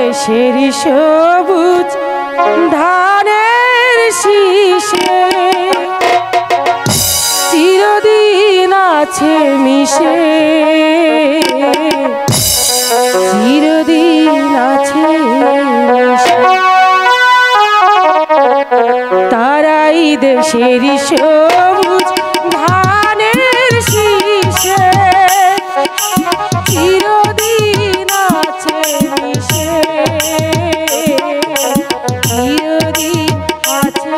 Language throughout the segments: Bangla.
দেশের সবুজ ধানের শীষে চিরদিন আছে মিশে, চিরদিন আছে মিশে। তারাই দেশের সবুজ ধানের শীষে চিরদিন আছে মিশে, চিরদিন আছে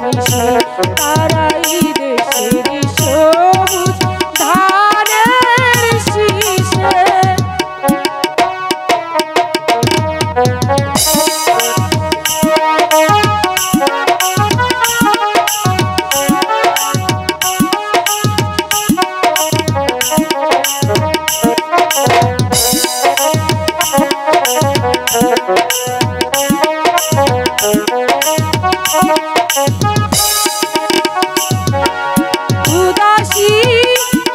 মিশে। তারাই দেশের সবুজ ধানের শীষে। উদাসী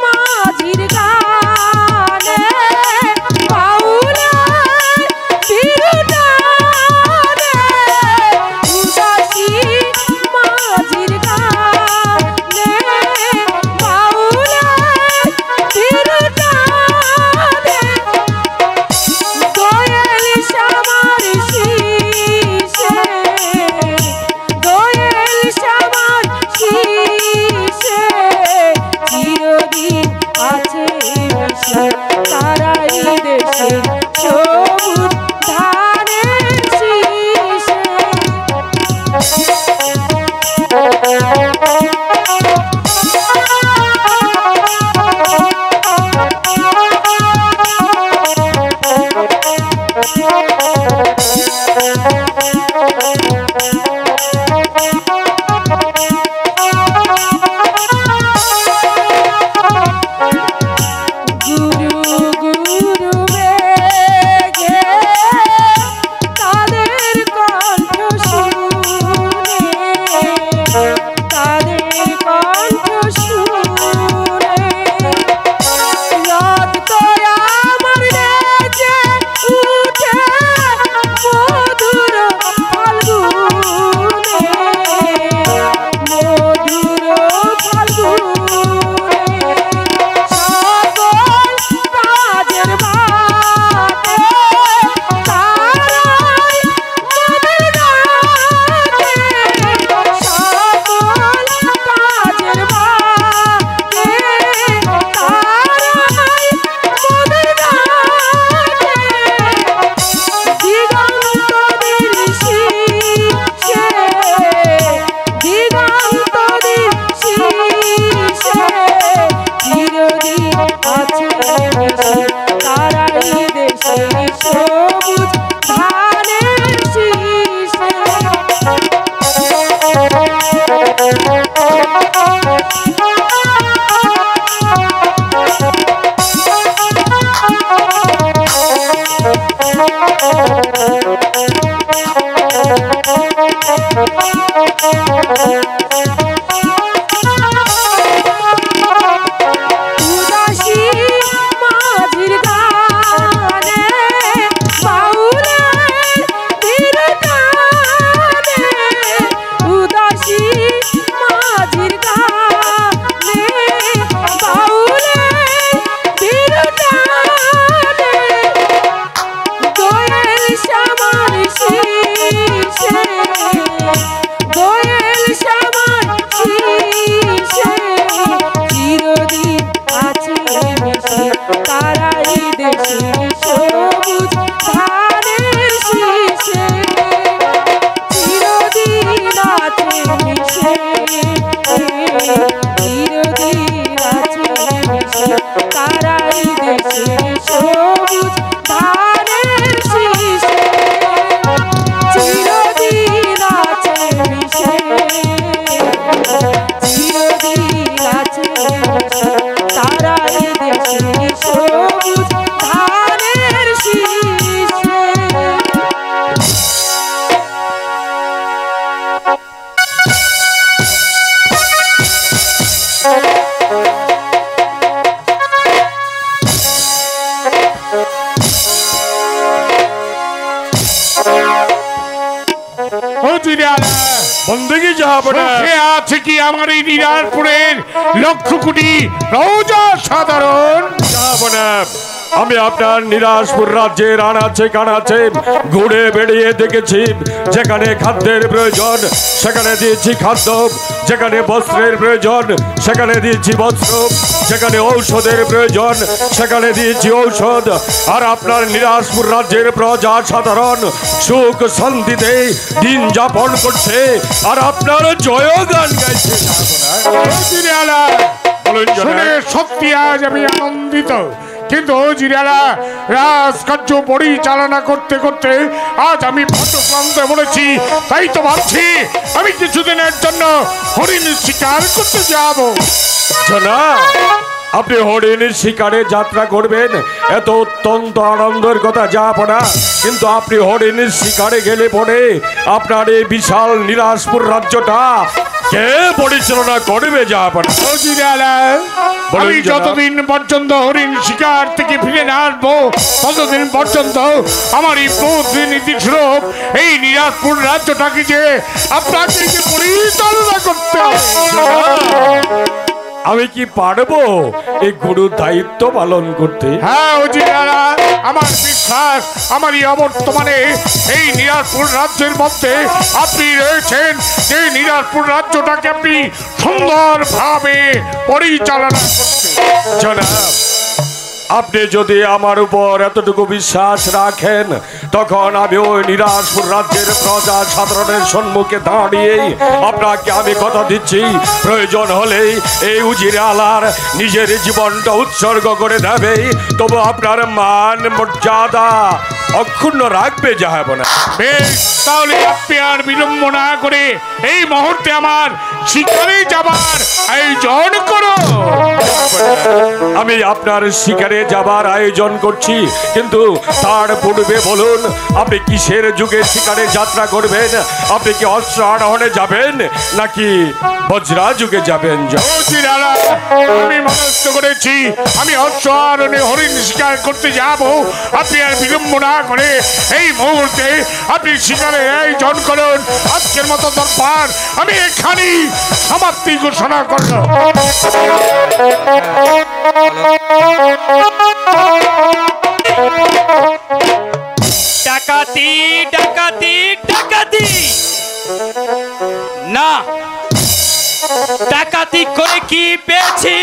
মাঝির গানে বাউলার বিরুটানে, উদাসী মাঝির গানে বাউলার বিরুটানে, দোয়েল শ্যামার শীষে, দোয়েল শ্যামার শীষে চিরদিন আছে মিশে। তারাই দেশের সবুজ ধানের শীষে। গুরু গুরু বেগে তাদের কণ্ঠ শুনে, তাদের কণ্ঠ শুনে রক্ত আমার নেচে উঠে মধুর ফাল্গুনে, মধুর ফাল্গুনে। সকল কাজের বাটে তারাই মনের ডাকে, সকল কাজের বাটে তারাই মনের ডাকে। দিগন্তদের শীষে, দিগন্তদের শীষে চিরদিন আছে মিশে। তারাই দেশের সবুজ ধানের শীষে। উদাসী মাঝির গানে বাউলার বিরুটানে, উদাসী মাঝির গানে বাউলার বিরুটানে, দোয়েল শ্যামার শীষে, দোয়েল শ্যামার শীষে চিরদিন আছে মিশে। তারাই দেশের সবুজ ধানের শীষে চিরদিন আছে মিশে, চিরদিন আছে মিশে। তারাই দেশের সবুজ ধানের শীষে। বন্দেগী জাহাপনা আছে কি আমার এই নিরাজপুরের লক্ষ কোটি প্রজা সাধারণ জাহাপনা আমি আপনার নিরাজপুর রাজ্যের আনাচে কানাচে ঘুরে বেড়িয়ে দেখেছি যেখানে খাদ্যের প্রয়োজন সেখানে দিয়েছি খাদ্য, যেখানে বস্ত্রের প্রয়োজন সেখানে দিয়েছি বস্ত্র, যেখানে ঔষধের প্রয়োজন সেখানে দিয়েছি ঔষধ। আর আপনার নিরাজপুর রাজ্যের প্রজা সাধারণ সুখ শান্তিতে দিন যাপন করছে আর আপনার জয়গান গাইছে। শুনে সত্যি আজ আমি আনন্দিত, কিন্তু জিরালা রাজকার্য পরিচালনা করতে করতে আজ আমি বড্ড ক্লান্ত বলেছি। তাই তো ভাবছি আমি কিছুদিনের জন্য হরিণ শিকার করতে যাব। না, আপনি হরিণের শিকারে যাত্রা করবেন এত অত্যন্ত আনন্দের কথা যাব না, কিন্তু আপনি হরিণের শিকারে গেলে পরে আপনার এই বিশাল নিরাজপুর রাজ্যটা কে পরিচালনা করবে যাব না? আমি যতদিন পর্যন্ত হরিণ শিকার থেকে ফিরে না আসবো ততদিন পর্যন্ত আমার এই প্রতিনিধি স্বরূপ এই নিরাজপুর রাজ্যটাকে যে আপনাকে পরিচালনা করতে হবে। আমি কি পারবো এই গুরুর দায়িত্ব পালন করতে? হ্যাঁ ওজিরারা, আমার বিশ্বাস আমার এই অবর্তমানে এই নিরাজপুর রাজ্যের মধ্যে আপনি রয়েছেন, যে নিরাজপুর রাজ্যটাকে আপনি সুন্দরভাবে পরিচালনা করতে। জনাব, আপনি যদি আমার উপর এতটুকু বিশ্বাস রাখেন তখন আমি ওই নিরাজপুর রাজ্যের প্রজা সাধারণের সম্মুখে দাঁড়িয়েই আপনাকে আমি কথা দিচ্ছি, প্রয়োজন হলেই এই উজিরে আলার নিজের জীবনটা উৎসর্গ করে দেবে, তবু আপনার মান মর্যাদা অক্ষুণ্ণ রাখবে যাব না। বেশ, তাহলে আপনি আর বিলম্ব না করে এই মুহূর্তে আমার শিকারে যাবার আয়োজন করো। আমি আপনার শিকারে যাবার আয়োজন করছি, কিন্তু তার পূর্বে বলুন আপনি কিসের যুগে শিকারে যাত্রা করবেন? আপনি কি অস্ত্র আরোহণে যাবেন নাকি বজ্রা যুগে যাবেন? আমি মনস্থ করেছি আমি অস্ত্র আরোহণে হরিণ শিকার করতে যাব। আপনি আর বিলম্ব না করে এই মুহূর্তে আপনি শিকারে আয়োজন করুন। আজকের মতো দরবার আমি এখানেই সমাপ্তি ঘোষণা করলাম। ডাকাতি ডাকাতি ডাকাতি না, ডাকাতি করে কি পেয়েছি?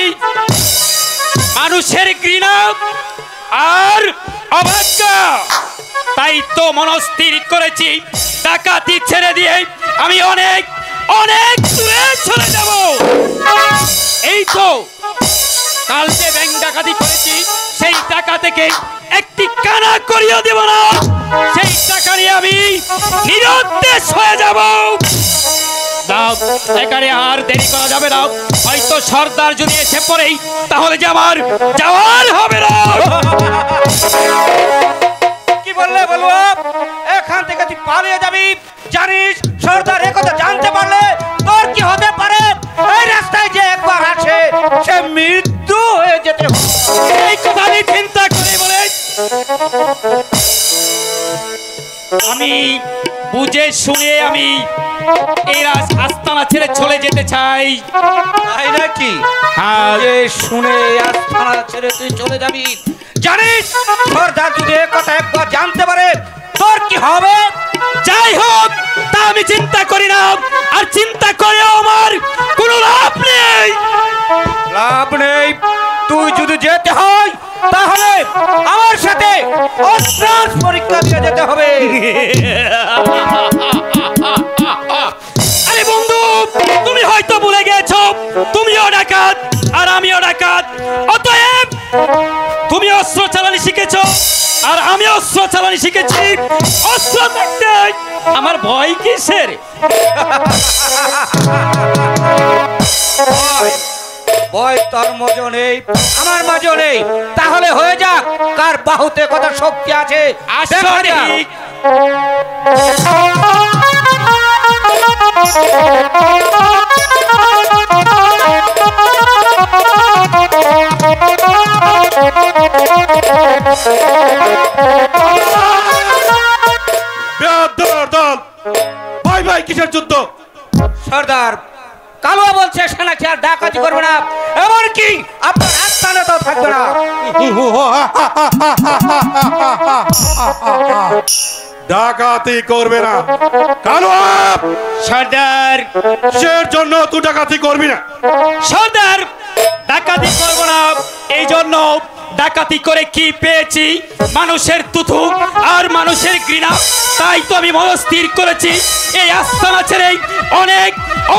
মানুষের ঘৃণা আর অবজ্ঞা। তাই তো মনস্থির করেছি ডাকাতি ছেড়ে দিয়ে আমি অনেক অনেক দূরে চলে যাব। এই তো কাল যে ব্যাংক ডাকাতি করেছি সেই টাকা থেকে একটি কানা করিয়ে দেব না, সেই টাকা নিয়ে আমি নিরুদ্দেশ হয়ে যাব। এখানে আর দেরি করা যাবে না, হয়তো সর্দার যদি এসে পড়েই তাহলে যে আমার যাওয়ার হবে না। কি বললে বলবো? এখান থেকে তুই পালিয়ে যাবি, জানিস সর্দার একথা জানতে পারলে তোর কি হতে পারে? এই রাস্তায় যে একবার আসে সে মৃত্যু হয়ে যেতে হবে। এই কথা আমি চিন্তা করি বলে আমি বুঝে শুনে আমি এই আস্তানা ছেড়ে চলে যেতে চাই। তাই নাকি? যে শুনে আস্তানা ছেড়ে তুই চলে যাবি, জানিস সর্দার যদি একথা একবার জানতে পারে তোর কি হবে? যাই হোক, তা আমি চিন্তা করি না, আর চিন্তা করেও আমার কোনো লাভ নেই। লাভ নেই? তুই যদি যেতে হয় তাহলে আমার সাথে অস্ত্রাস পরীক্ষা দিয়ে যেতে হবে। আরে বন্ধু, তুমি হয়তো ভুলে গেছো তুমিও ডাকাত আর আমিও ডাকাত। অতএব তুমি অস্ত্র চালানি শিখেছো আর আমি অস্ত্র চালানি শিখেছি। অস্ত্র থাকতে আমার ভয় কিসের? ভয় তোর মজো নেই, আমার মজো নেই। তাহলে হয়ে যাক কার বাহুতে কত শক্তি আছে। ভাই ভাই কিসের সর্দার কালুয়া বলছে সে নাকি আর ডাকাতি করবে না, এমনকি আপনার আস্তানাতেও থাকবে না। ডাকাতি করবে না কালো সর্দার কিসের জন্য তুই ডাকাতি করবি না? সর্দার ডাকাতি করব না, এই জন্য ডাকাতি করে কি পেয়েছি? মানুষের তুথু আর মানুষের ঘৃণা। তাই তো আমি মনস্থির করেছি এই আস্তানা ছেড়ে অনেক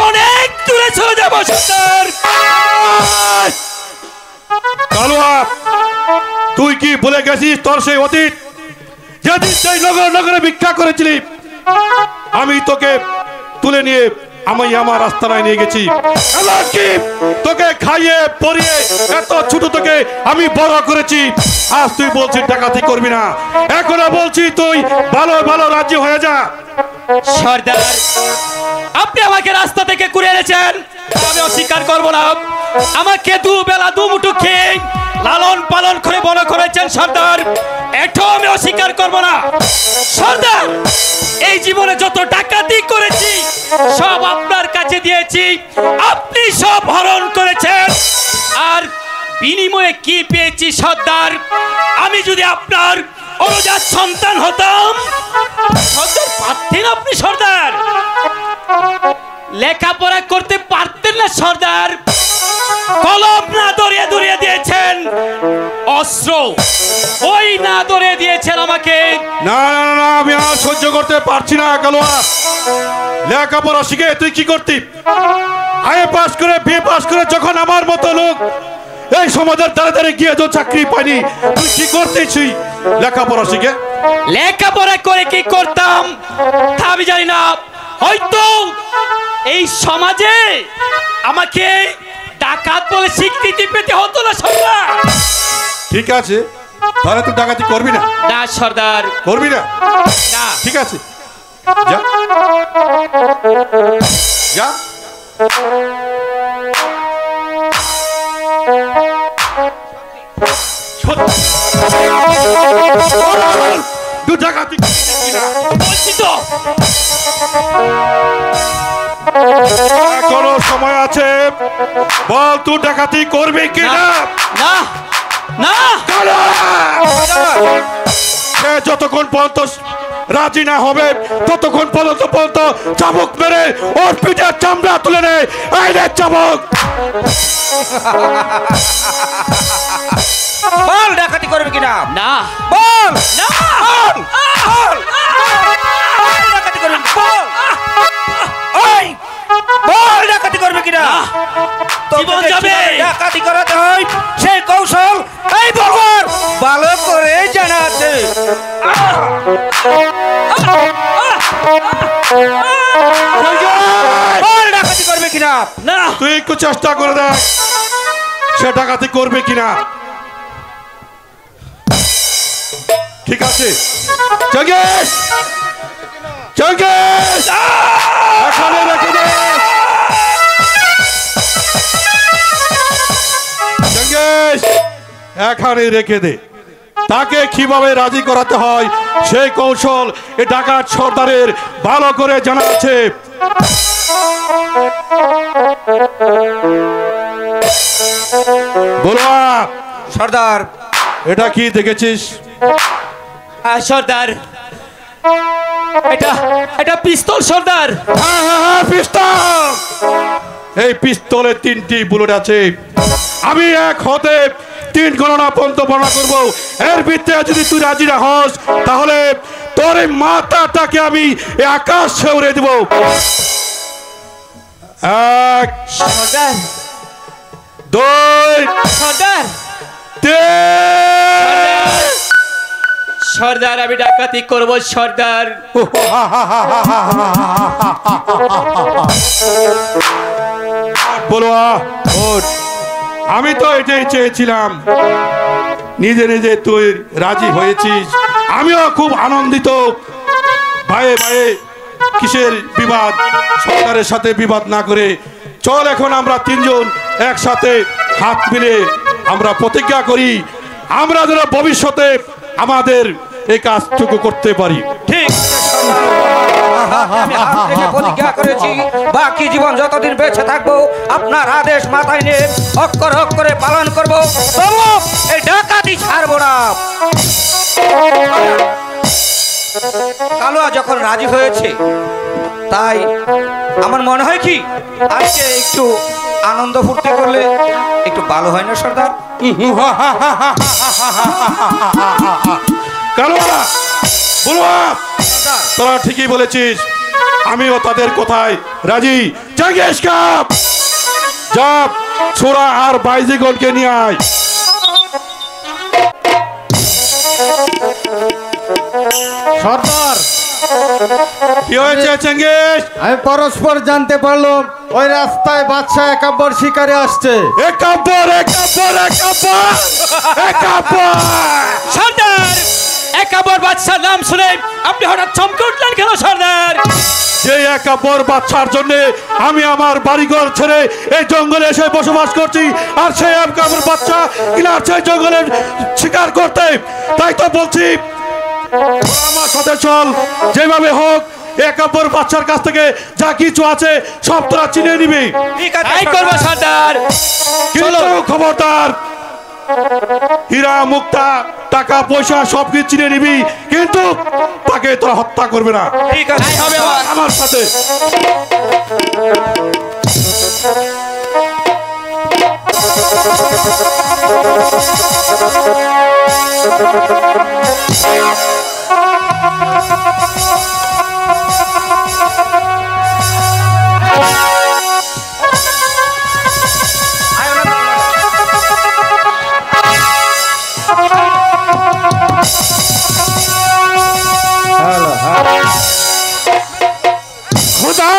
অনেক দূরে চলে যাব। সর্দার কালুয়া তুই কি ভুলে গেছিস তোর সেই অতীত, যেদিন সেই নগর নগরে ভিক্ষা করেছিলি? আমি তোকে তুলে নিয়ে আমি আমার আস্তানায় নিয়ে গেছি, এমনকি তোকে খাইয়ে পরিয়ে এত ছোট থেকে আমি বড় করেছি। আজ তুই বলছিস ডাকাতি করবি না, এখনো বলছি তুই ভালো ভালো রাজি হয়ে যা। সর্দার আপনি আমাকে রাস্তা থেকে কুড়িয়ে এনেছেন, আমি অস্বীকার করব না। আমাকে দুবেলা দুমুঠো খেয়ে লালন পালন করে বড় করেছেন সর্দার, এটাও আমি অস্বীকার করব না। সর্দার এই জীবনে যত ডাকাতি করেছি সব আপনার কাছে দিয়েছি, আপনি সব হরণ করেছেন। আর বিনিময়ে কি পেয়েছি সর্দার? আমি যদি আপনার অনুজাত সন্তান হতাম, সর্দার পারতেন আপনি? সর্দার লেখাপড়া করতে পারতেন না সর্দার? কলম না ধরিয়ে ধরিয়ে দিয়েছেন, অস্ত্র ওই না ধরিয়ে দিয়েছেন আমাকে। না না না না, আমি আর সহ্য করতে পারছি না কালুয়া। লেখাপড়া শিখে তুই কি করতি? আইএ পাস করে বিএ পাস করে যখন আমার মতো লোক এই সমাজের দ্বারে দ্বারে গিয়ে তো চাকরি পাইনি, তুই কি করতেছিস লেখাপড়া শিখে? লেখাপড়া করে কি করতাম তা আমি জানি না, হয়তো এই সমাজে আমাকে ডাকাত বলে স্বীকৃতি পেতে হতো না সর্দার। ঠিক আছে, তাহলে তুই ডাকাতি করবি না? না সর্দার, করবি না? না। ঠিক আছে, যা যা। তুই ডাকাতি করবি না? বলছি তো। এখনো সময় আছে, বল তুই ডাকাতি করবি কি না? না না সে যতক্ষণ পর্যন্ত রাজি না হবে ততক্ষণ পর্যন্ত চাবুক মেরে ওর পিঠের চামড়া তুলে নে। এই রে চাবুক। বল ডাকাতি করবে কিনা? না বল না বল ডাকাতি করবে, বল ওই বল ডাকাতি করবে কিনা? জীবন যাবে। ডাকাতি করাতে হয় সেই কৌশল এই বলবার ভালো করে জানা আছে। বল ডাকাতি করবে কিনা? না তুই একটু চেষ্টা করে দেখ সে ডাকাতি করবে কিনা। ঠিক আছে, জগেশ জগেশ এখানে রেখে দে। জগেশ এখানে রেখে দে। তাকে কিভাবে রাজি করাতে হয় সেই কৌশল এ ডাকাত সর্দারের ভালো করে জানা আছে। বলবা সর্দার এটা কি দেখেছিস? সর্দার এটা এটা পিস্তল সর্দার। হ্যাঁ হ্যাঁ হ্যাঁ, পিস্তল। এই পিস্তলে 3টি বুলেট আছে। আমি 1 হতে 3 গণনা পর্যন্ত বর্ণনা করব। এর ভিতরে যদি তুই রাজি না হস তাহলে তোর এই মাথাটাকে আমি এই আকাশে উড়ে দেব। 1 সর্দার 2 সর্দার 3। সর্দার আমি ডাকাতি করব সর্দার। বলো আমি তো এটাই চেয়েছিলাম, নিজে নিজে তুই রাজি হয়েছিস, আমিও খুব আনন্দিত। ভাইয়ে ভাইয়ে কিসের বিবাদ, সরকারের সাথে বিবাদ না করে চল এখন আমরা 3 জন একসাথে হাত মিলে আমরা প্রতিজ্ঞা করি আমরা যেন ভবিষ্যতে আমাদের এই কাজটুকু করতে পারি। ঠিক আমি হাত থেকে প্রতিজ্ঞা করেছি বাকি জীবন যতদিন বেঁচে থাকবো আপনার আদেশ মাথায় নিয়ে অক্ষর অক্ষরে পালন করব, তবু এই ডাকাতি ছাড়বো না। কালুয়া যখন রাজি হয়েছে, তাই আমার মনে হয় কি আজকে একটু আনন্দ ফুর্তি করলে একটু ভালো হয় না সর্দার? কালুয়া তোরা ঠিকই বলেছিস, আমিও তাদের কথায় রাজি। চেঙ্গিস কাপ যা, ছোড়া আর বাইজিগণকে নিয়ে আয়। সর্দার, কি হয়েছে চেঙ্গিস? আমি পরস্পর জানতে পারলাম ওই রাস্তায় বাদশা একাব্বর শিকারে আসছে। একাব্বর একাব্বর একাব্বর একাব্বর সর্দার, একাবর বাদশার নাম শুনে আপনি হঠাৎ চমকে উঠলেন কেন সর্দার? যে একাব্বর বাচ্চার জন্য আমি আমার বাড়িঘর ছেড়ে এই জঙ্গলে এসে বসবাস করছি, আর সেই একাব্বর বাচ্চা কিনা সেই জঙ্গলে শিকার করতে। তাই তো বলছি আমার সাথে চল, যেভাবে হোক একাব্বর বাচ্চার কাছ থেকে যা কিছু আছে সব তোরা চিনে নিবি। ঠিক আছে তাই করবো সর্দার। কিন্তু খবরদার, হীরা মুক্তা টাকা পয়সা সবকিছু চিনে নিবি, কিন্তু তাকে তোরা হত্যা করবে না। ঠিক আছে হবে আমার সাথে খোদা,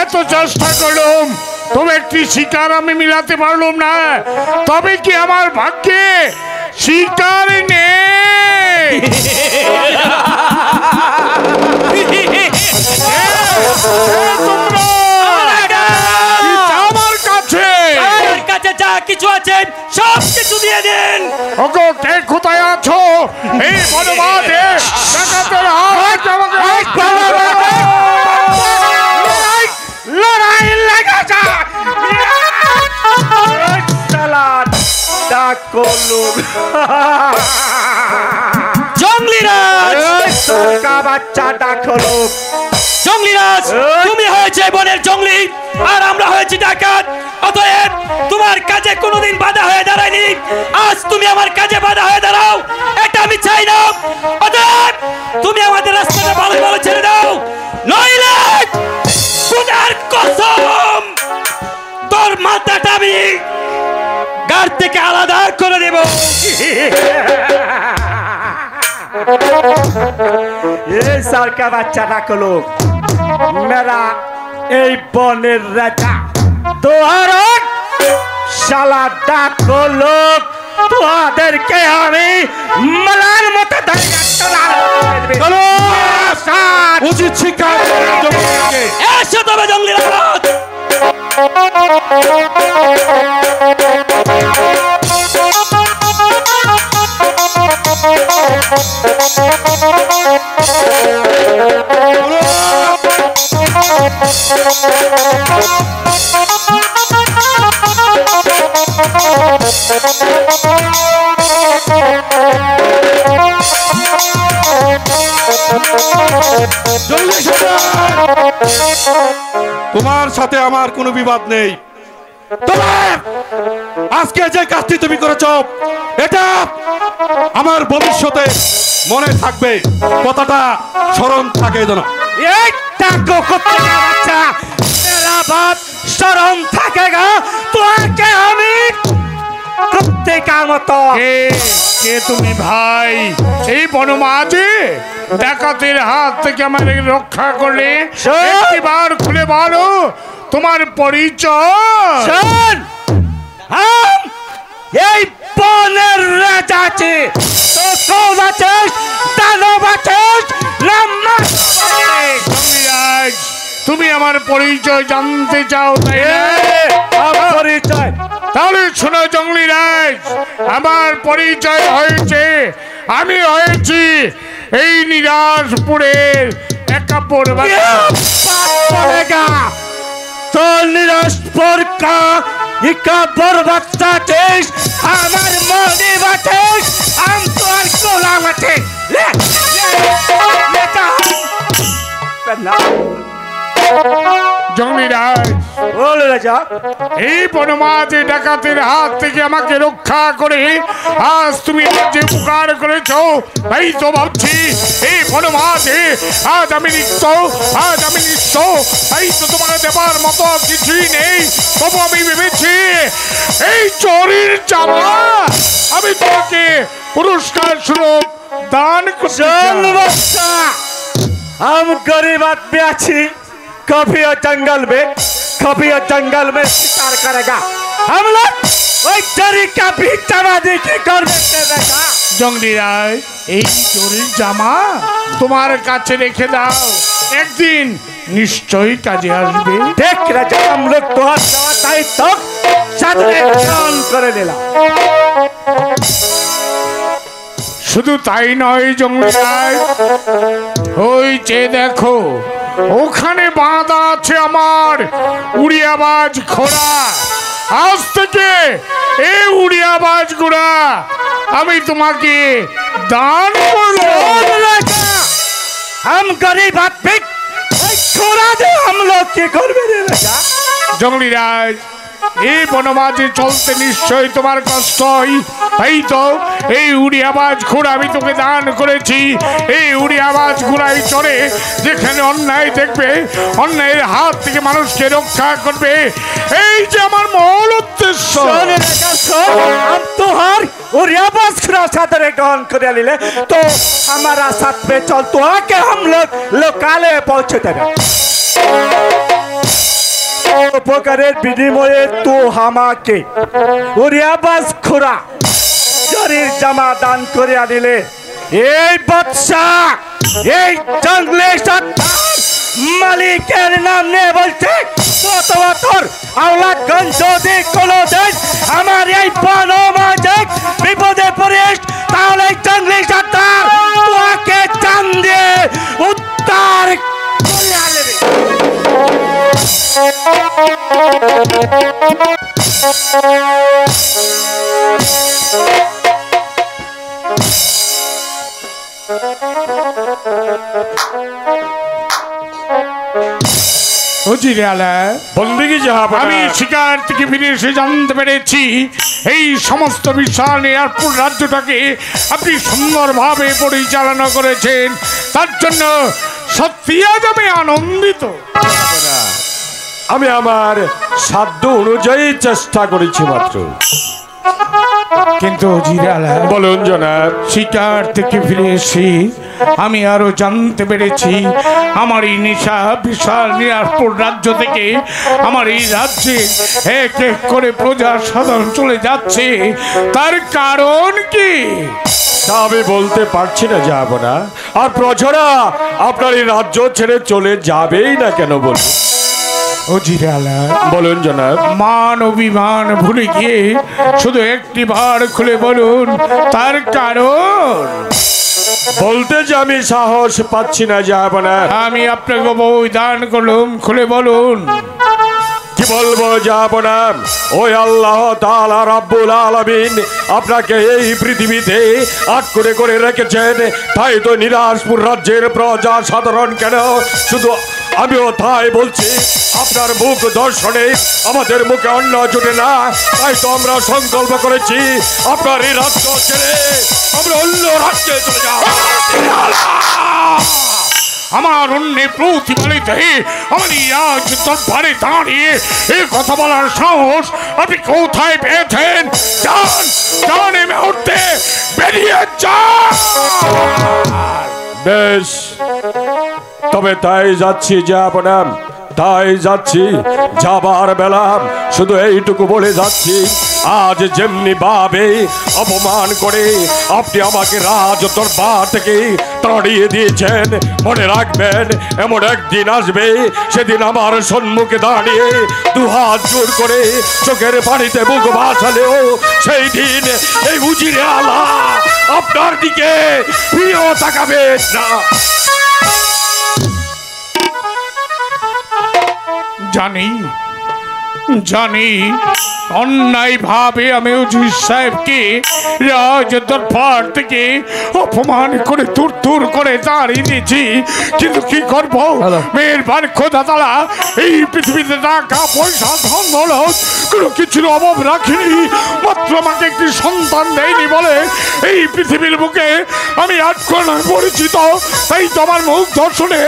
এত চেষ্টা করলাম তবে একটি শিকার আমি মিলাতে পারলাম না। তবে কি আমার ভাগ্যে শিকার নেই? আমার কাছে আমার কাছে যা কিছু আছে সব কিছু দিয়ে দিন। ওগো, কে কোথায় আছো? এই বনবাদে ডাকাতের হাত আমাকে লড়াই লেগেছে। জঙ্গলিরাজ, জঙ্গলিরাজ, তুমি হয়েছে বনের জঙ্গলি আর আমরা হয়েছি ডাকাত। অতএব তোমার কাজে কোনোদিন বাধা হয়ে দাঁড়ায়নি, আজ তুমি আমার কাজে বাধা হয়ে দাঁড়াও, এটা আমি চাই না। অতএব তুমি আমাদের রাস্তাটা ভালো ভালো ছেড়ে দাও, নইলে খোদার কসম তোর মাথাটা আমি গাড় থেকে আলাদা করে দেব। এই সরকার বাচ্চা ডাক লোক, মেরা এই বনের রাজা তোহার শালা ডাক লোক, তোদেরকে আমি মালার মতো উচিত শিক্ষা এসো তবে জঙ্গলিরাজ। তোমার সাথে আমার কোনো বিবাদ নেই, তবে আজকে যে কাজটি তুমি করেছো এটা আমার ভবিষ্যতে মনে থাকবে, কথাটা স্মরণ থাকে যেন। এই টাকো কোত্থেকে বাচ্চা, মেরা বাত শরম থাকেগা, তোকে আমি প্রত্যেকের মতো। কে তুমি ভাই? এই বনমাঝে ডাকাতের হাত থেকে আমাদের রক্ষা করলে একটিবার খুলে বলো তোমার পরিচয়। শোন, এই বনের রাজা আছে, তো সব আছিস, দানব আছিস, জঙ্গলিরাজ, তুমি আমার পরিচয় জানতে চাও তাই না? পরিচয় তাহলে শোনো জঙ্গলিরাজ, আমার পরিচয় হয়েছে, আমি হয়েছি এই নিরাজপুরের এক কাপড় तो निराशपुर का इकाबर बच्चा देश हमार मोदी बच्चे हम तो गुलाम बच्चे ले জমিদার बोल राजा এই বনমাঝে ডাকাতের হাত থেকে আমাকে রক্ষা করে আজ তুমি আমার যে উপকার করেছো তাই তো ভাবছি এই বনমাঝে আজ আমি নিঃস্ব তাই তো তোমাকে দেবার মতো কিছুই নেই তবু আমি ভেবেছি এই চোরের জামা আমি তোমাকে পুরস্কার স্বরূপ দান করছি। हम गरीब आदमी अच्छी कभी जंगल में शिकार करेगा हम लोग वही चोरी का भी चमादी की कर बेचेगा জঙ্গলি রায় এই চোরের জামা তোমার কাছে রেখে দাও একদিন নিশ্চয়ই কাজে আসবে। देख राजा हम लोग तो दाई तक साधने काम करे दिला শুধু তাই নয় জঙ্গলি রায় ওই যে দেখো ওখানে বাঁধা আছে আমার উড়িয়াবাজ ঘোড়া আজ থেকে এই উড়িয়াবাজ ঘোড়া আমি তোমাকে দান করলাম। हम गरीब आदमी छोड़ा दे हम लोग की कर बेचेगा জঙ্গলি রাজ এই বনমাঝে চলতে নিশ্চয়ই তোমার কষ্ট হয় তাই তো এই উড়িয়াবাজ ঘোড়া আমি তোকে দান করেছি এই উড়িয়াবাজ ঘোড়ায় চড়ে যেখানে অন্যায় দেখবে অন্যায়ের হাত থেকে মানুষকে রক্ষা করবে এই যে আমার মূল উদ্দেশ্য। हम तो हर और यहाँ बस खुरा सादर ग्रहण कर ले तो हमारा साथ में चल तो आके हम लोग लोकाले पहुंचे थे উপকারের বিনিময়ে তো আমাকে উড়িয়াবাজ খুরা জরির জামা দান করে আনিলে এই বাদশা এই জঙ্গলে সত্তার মালিকের নাম নিয়ে বলছে তোর আওলাদগঞ্জ যদি কোনো দেশ আমার এই বনমাঝে বিপদে পড়িস তাহলে জঙ্গলি সত্তার তোকে চান দিয়ে উত্তর করে আনবে। বন্দিগি জাহাপনা আমি শিকার থেকে ফিরে এসে জানতে পেরেছি এই সমস্ত বিশাল নিরাপদ রাজ্যটাকে আপনি সুন্দরভাবে পরিচালনা করেছেন তার জন্য সত্যি আজ আমি আনন্দিত। আমি আমার সাধ্য অনুযায়ী চেষ্টা করেছি মাত্র। কিন্তু বলুন জনাব। শিকার থেকে ফিরে এসে আমি আরো জানতে পেরেছি আমার এই নেশা বিশাল নিরাপদ রাজ্য থেকে আমার এই রাজ্যে এক এক করে প্রজা সাধারণ চলে যাচ্ছে তার কারণ কি তা আমি বলতে পারছি না যাব না। আর প্রজারা আপনার এই রাজ্য ছেড়ে চলে যাবেই না কেন বলুন। বলুন জনাব। মান অভিমান ভুলে গিয়ে শুধু একটি বার খুলে বলুন তার কারণ। বলতে যে আমি সাহস পাচ্ছি না যাব না। আমি আপনাকে বই দান করলাম খুলে বলুন। কি বলবো যাব না। ওই আল্লাহ তাআলা রাব্বুল আলামিন আপনাকে এই পৃথিবীতে আট করে রেখেছেন তাই তো নিরাজপুর রাজ্যের প্রজা সাধারণ কেন শুধু আমিও তাই বলছি আপনার মুখ দর্শনে আমাদের মুখে অন্ন জুটে না তাই তো আমরা সংকল্প করেছি আপনার এই রাজ্য ছেড়ে আমরা অন্য রাজ্যে চলে যাব। আমার অন্য প্রতিফলিত আমার আজ দরবারে দাঁড়িয়ে এই কথা বলার সাহস আপনি কোথায় পেয়েছেন? যান এই মুহূর্তে বেরিয়ে যান। বেশ তবে তাই যাচ্ছি যাব না তাই যাচ্ছি যাবার বেলা শুধু এইটুকু বলে যাচ্ছি আজ যেমনি ভাবে অপমান করে আপনি আমাকে রাজ দরবার থেকে তাড়িয়ে দিয়েছেন মনে রাখবেন এমন একদিন আসবে সেদিন আমার সম্মুখে দাঁড়িয়ে দুহাত জোর করে চোখের পানিতে বুক ভাসালেও সেই দিন এই উজিরে আলা আপনার দিকে প্রিয় তাকাবে না। জানি জানি অন্যায় ভাবে আমি উজির সাহেবকে রাজ দরবার থেকে অপমান করে দূর করে দাঁড়িয়ে দিয়েছি, কিন্তু কি করবো মেয়ের বার খোদা তালা এই পৃথিবীতে টাকা পয়সা ধন দৌলত কোনো কিছুর অভাব রাখিনি, মাত্র আমাকে একটি সন্তান দেয়নি বলে এই পৃথিবীর বুকে আমি আটকড়ায় পরিচিত। তাই তো আমার মুখ দর্শনে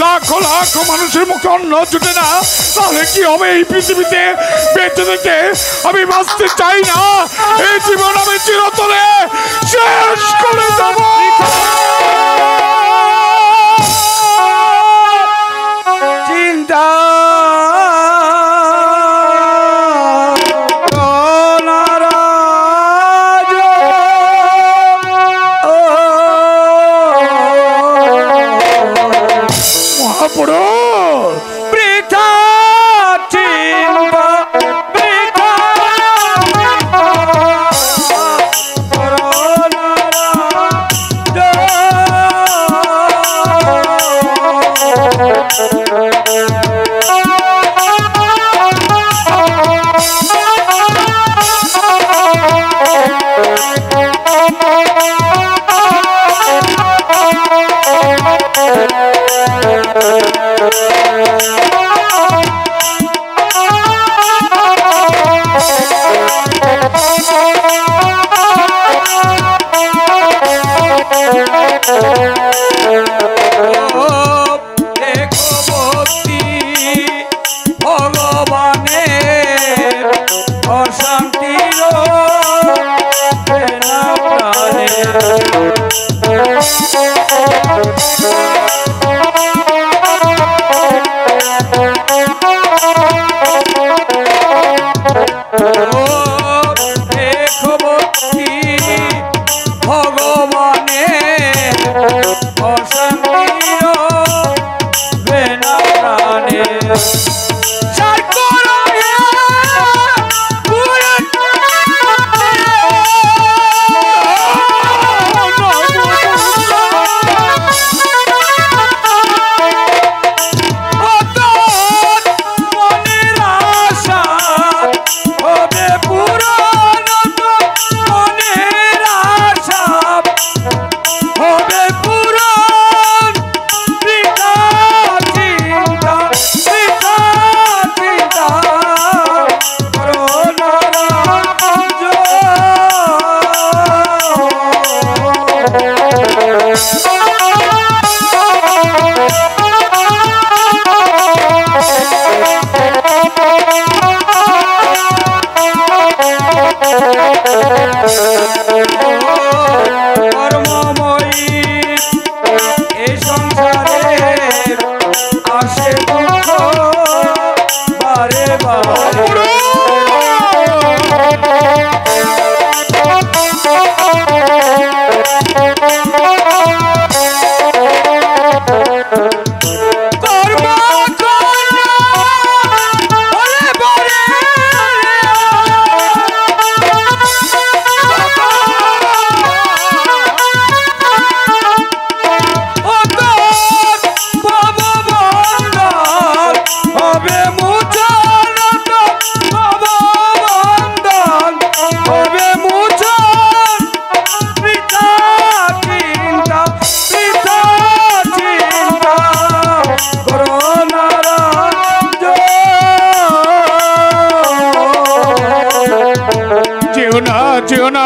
লাখ লাখ মানুষের মুখে অন্ন জুটে না, তাহলে কি হবে এই পৃথিবীতে বেঁচে থেকে? আমি বাঁচতে চাই না, এই জীবন আমি চিরতরে শেষ করে দেব। চিন্তা মহাপুরুষ বৃথা চিন্তা বৃথা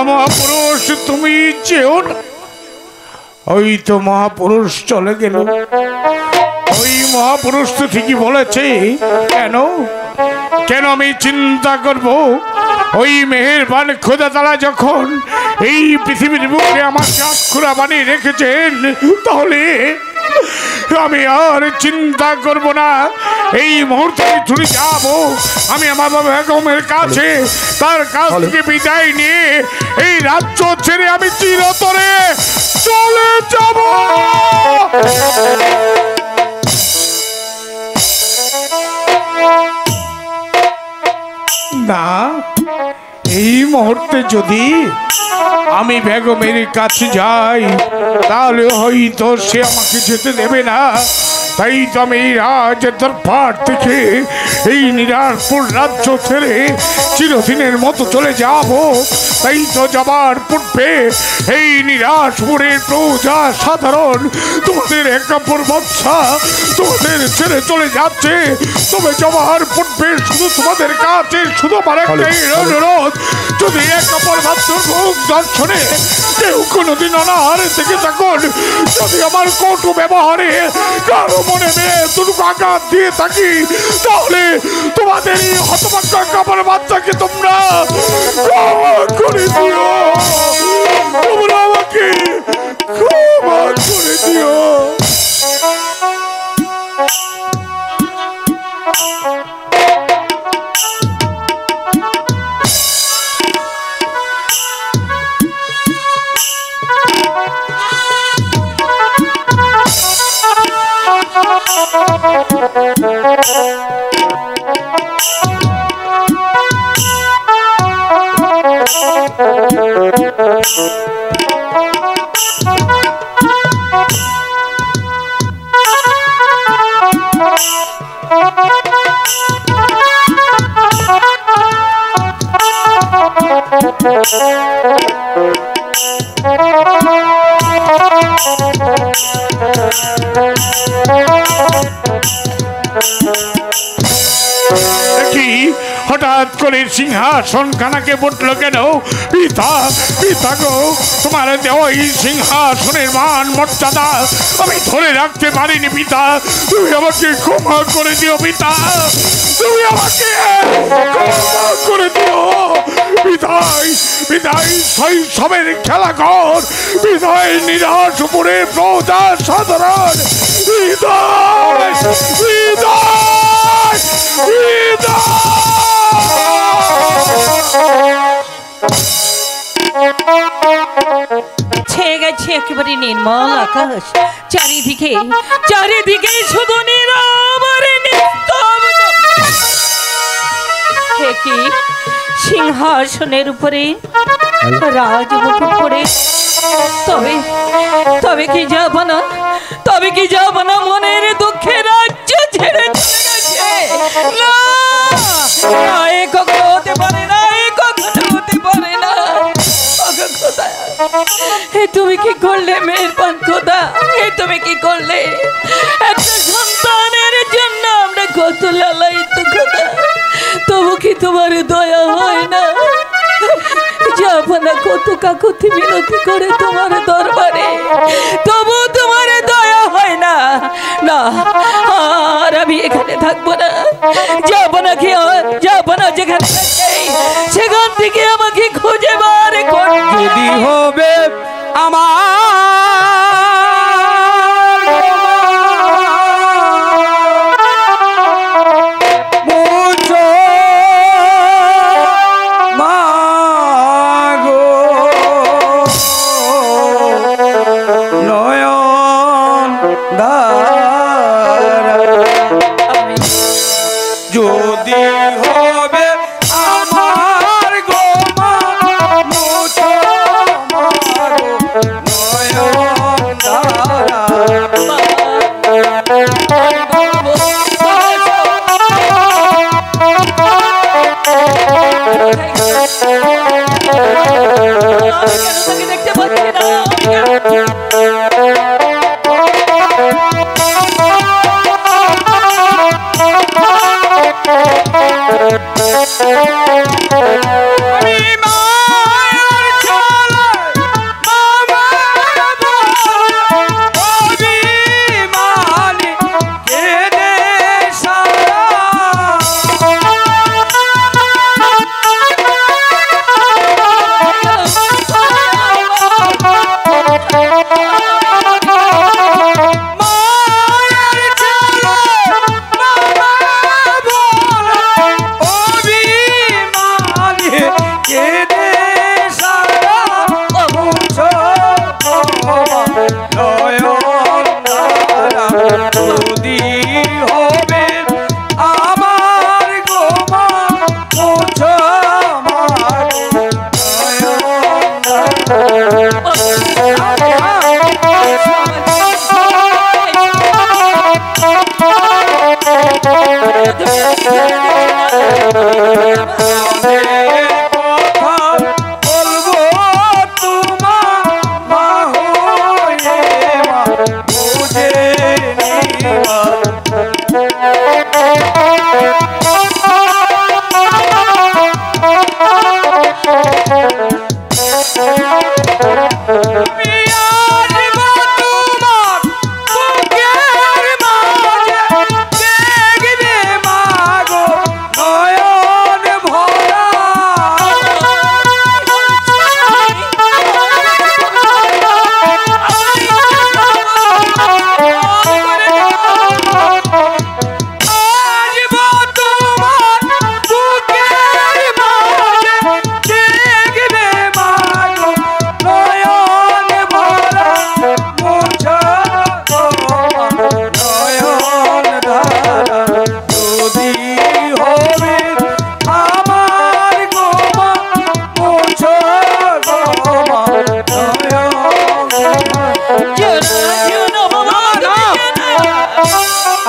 মহাপুরুষ তুমি যেও না। ওই তো মহাপুরুষ চলে গেল। ওই মহাপুরুষ তো ঠিকই বলেছে। কেন কেন আমি চিন্তা করব? ওই মেহেরবান খোদা তাআলা যখন এই পৃথিবীর বুকে আমাকে আটখুরা বানিয়ে রেখেছেন, তাহলে আমি আর চিন্তা করব না। এই মুহূর্তে ছুটে যাব আমি আমার বেগমের কাছে, তার কাছ থেকে বিদায় নিয়ে এই রাজ্য ছেড়ে আমি চিরতরে চলে যাব। না, এই মুহূর্তে যদি আমি বেগমের কাছে যাই, তাহলে হয়তো সে আমাকে যেতে দেবে না। তাই তো আমি রাজের দরবার থেকে এই নিরারপুর রাজ্য ছেড়ে চিরদিনের মতো চলে যাব। তাই তো যাবার পূর্বে এই নিরাশপুরের প্রজা সাধারণ তোমাদের একাপর বাচ্চা তোমাদের ছেড়ে চলে যাচ্ছে। তবে যাবার পূর্বে শুধু তোমাদের কাছে শুধু আমার একটাই অনুরোধ, যদি একাপর বাচ্চার মুখ দর্শনে কেউ কোনোদিন অনাহার থেকে থাকুন, যদি আমার কটু ব্যবহারে কারো মনে মেয়ে দুটো আঘাত দিয়ে থাকি, তাহলে তোমাদের এই হতভাগ্য কাপড় বাচ্চাকে তোমরা ক্ষমা করে দিও। তোমরা আমাকে ক্ষমা করে দিও। হঠাৎ করে সিংহাসন খানাকে বটলো কেন? পিতা পিতা গো, তোমার দেওয়া এই সিংহাসনের মান মর্যাদা আমি ধরে রাখতে পারিনি পিতা, তুমি আমাকে ক্ষমা করে দিও পিতা, তুমি আমাকে ক্ষমা করে দিও। বিদায় বিদায় শৈশবের খেলাঘর, বিদায় নিরাশপুরের প্রজা সাধারণ, বিদায় বিদায় বিদায়। ছেয়ে গেছে একেবারে নির্মল আকাশ, চারিদিকে চারিদিকে শুধু নীরব আর নিস্তব্ধ। কি সিংহাসনের উপরে রাজমুকুট পরে, তবে তবে কি যাব না, তবে কি যাব না মনের দুঃখে রাজ্য ছেড়ে চলে গেছে? না না, এ কখনো হতে পারে না, এ কখনো হতে পারে না। খোদা, হে তুমি কি করলে মেহেরবান খোদা, হে তুমি কি করলে? একটা সন্তানের জন্য আমরা কত লালায়িত খোদা, তবু কি তোমার দয়া হয় না? যাবো না কত কাকুতি মিনতি করে তোমার দরবারে, তবু তোমার দয়া হয় না। না আর আমি এখানে থাকবো না, যাবো না, কি যাবো না, যেখানে সেখান থেকে আমাকে খুঁজে বার কর। যদি হবে আমার মুছো মাগো নয়ন ধারা, যদি হবে আমার গো মা মুছো মাগো নয়ন ধারা। দেখতে পাচ্ছি না।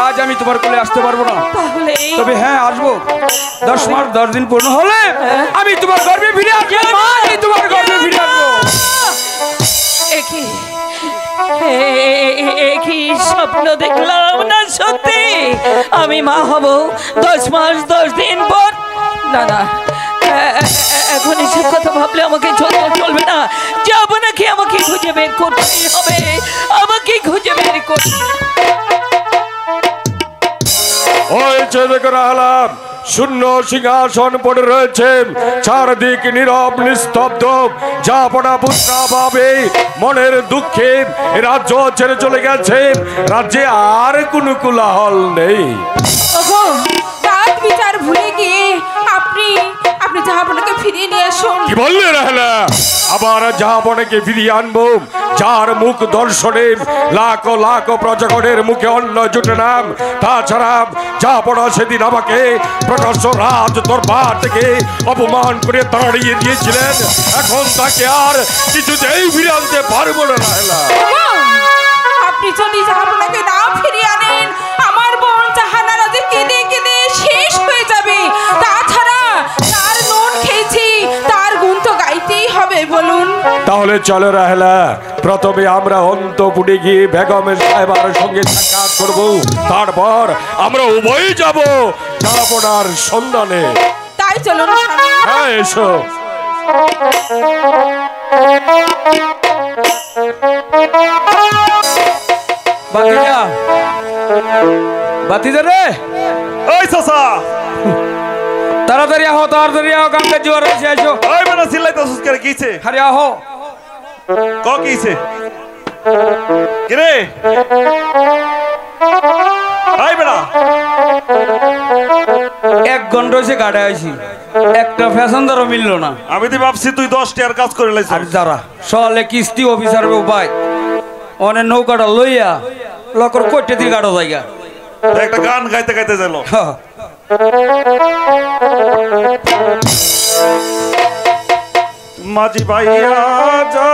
আজ আমি তোমার কোলে আসতে পারবো না, তাহলে তবে হ্যাঁ আসবো। 10 মাস 10 দিন পূর্ণ হলে আমি তোমার গর্ভে ফিরে আসবো। আমি তোমার গর্ভে ফিরে আসবো। কি স্বপ্ন দেখলাম না সত্যি? আমি মা হব 10 মাস 10 দিন পর? না না, এখন এসব কথা ভাবলে আমাকে চলবে না। যাবো নাকি আমাকে খুঁজে বের করতেই হবে, আমাকে খুঁজে বের করতে। ওই দেখো রাহলাম, শূন্য সিংহাসন পড়ে রয়েছে, চারদিক নীরব নিস্তব্ধ। জাহাপনা পুত্রা ভাবে মনের দুঃখে রাজ্য ছেড়ে চলে গেছে, রাজ্যে আর কোনো কোলাহল নেই। ওগো, রাত বিচার ভুলে গিয়ে আপনি জাহাপনাকে ফিরিয়ে নিয়ে আসুন। কি বললে রাহলা? আবার জাহাপনাকে ফিরিয়ে আনবো, যার মুখ দর্শনে লাখো লাখো প্রজাগণের মুখে অন্ন জুটে নাম। তাছাড়া জাহাপনা সেদিন আমাকে প্রকাশ্য রাজ দরবার থেকে অপমান করে তাড়িয়ে দিয়েছিলেন, এখন তাকে আর কিছুতেই ফিরে আনতে পারবো না রাহলা। আপনি যদি জাহাপনাকে না ফিরিয়ে আনেন, আমার বোন জাহানারা যে কেঁদে কেঁদে শেষ হয়ে যাবে। তাছাড়া তার নুন খেয়েছি, তার গুণ তো গাইতেই হবে, বলুন। তাহলে চলো রাহলা, প্রথমে আমরা অন্তপুরে গিয়ে বেগমের সাহেবার সঙ্গে সাক্ষাৎ করব, তারপর আমরা উভয় যাব জাহাপনার সন্ধানে। তাই চলুন স্বামী। হ্যাঁ এসো। বাতিজা, বাতিজা রে, ওই চাচা, তাড়াতাড়ি আহো, তাড়াতাড়ি আহো, কামকে জোয়ার এসে আসো। ওই বেটা চিল্লাইতাছিস কেন? কিছে? আরে আহো। ক কিছে? কিরে? ওই বেটা, 1 ঘন্টা হয়েছে গাড়ি আইছি, একটা প্যাসেঞ্জারও মিললো না। আমি তো ভাবছি তুই 10 টাকার কাজ করে লাইছিস। আর যারা সলে কিস্তি অফিসার উপায় অনেক নৌকাটা লইয়া লকর কইতে দিয়ে গাড়ো জায়গা একটা গান গাইতে গাইতে যাইলো। মাঝি ভাইয়া যা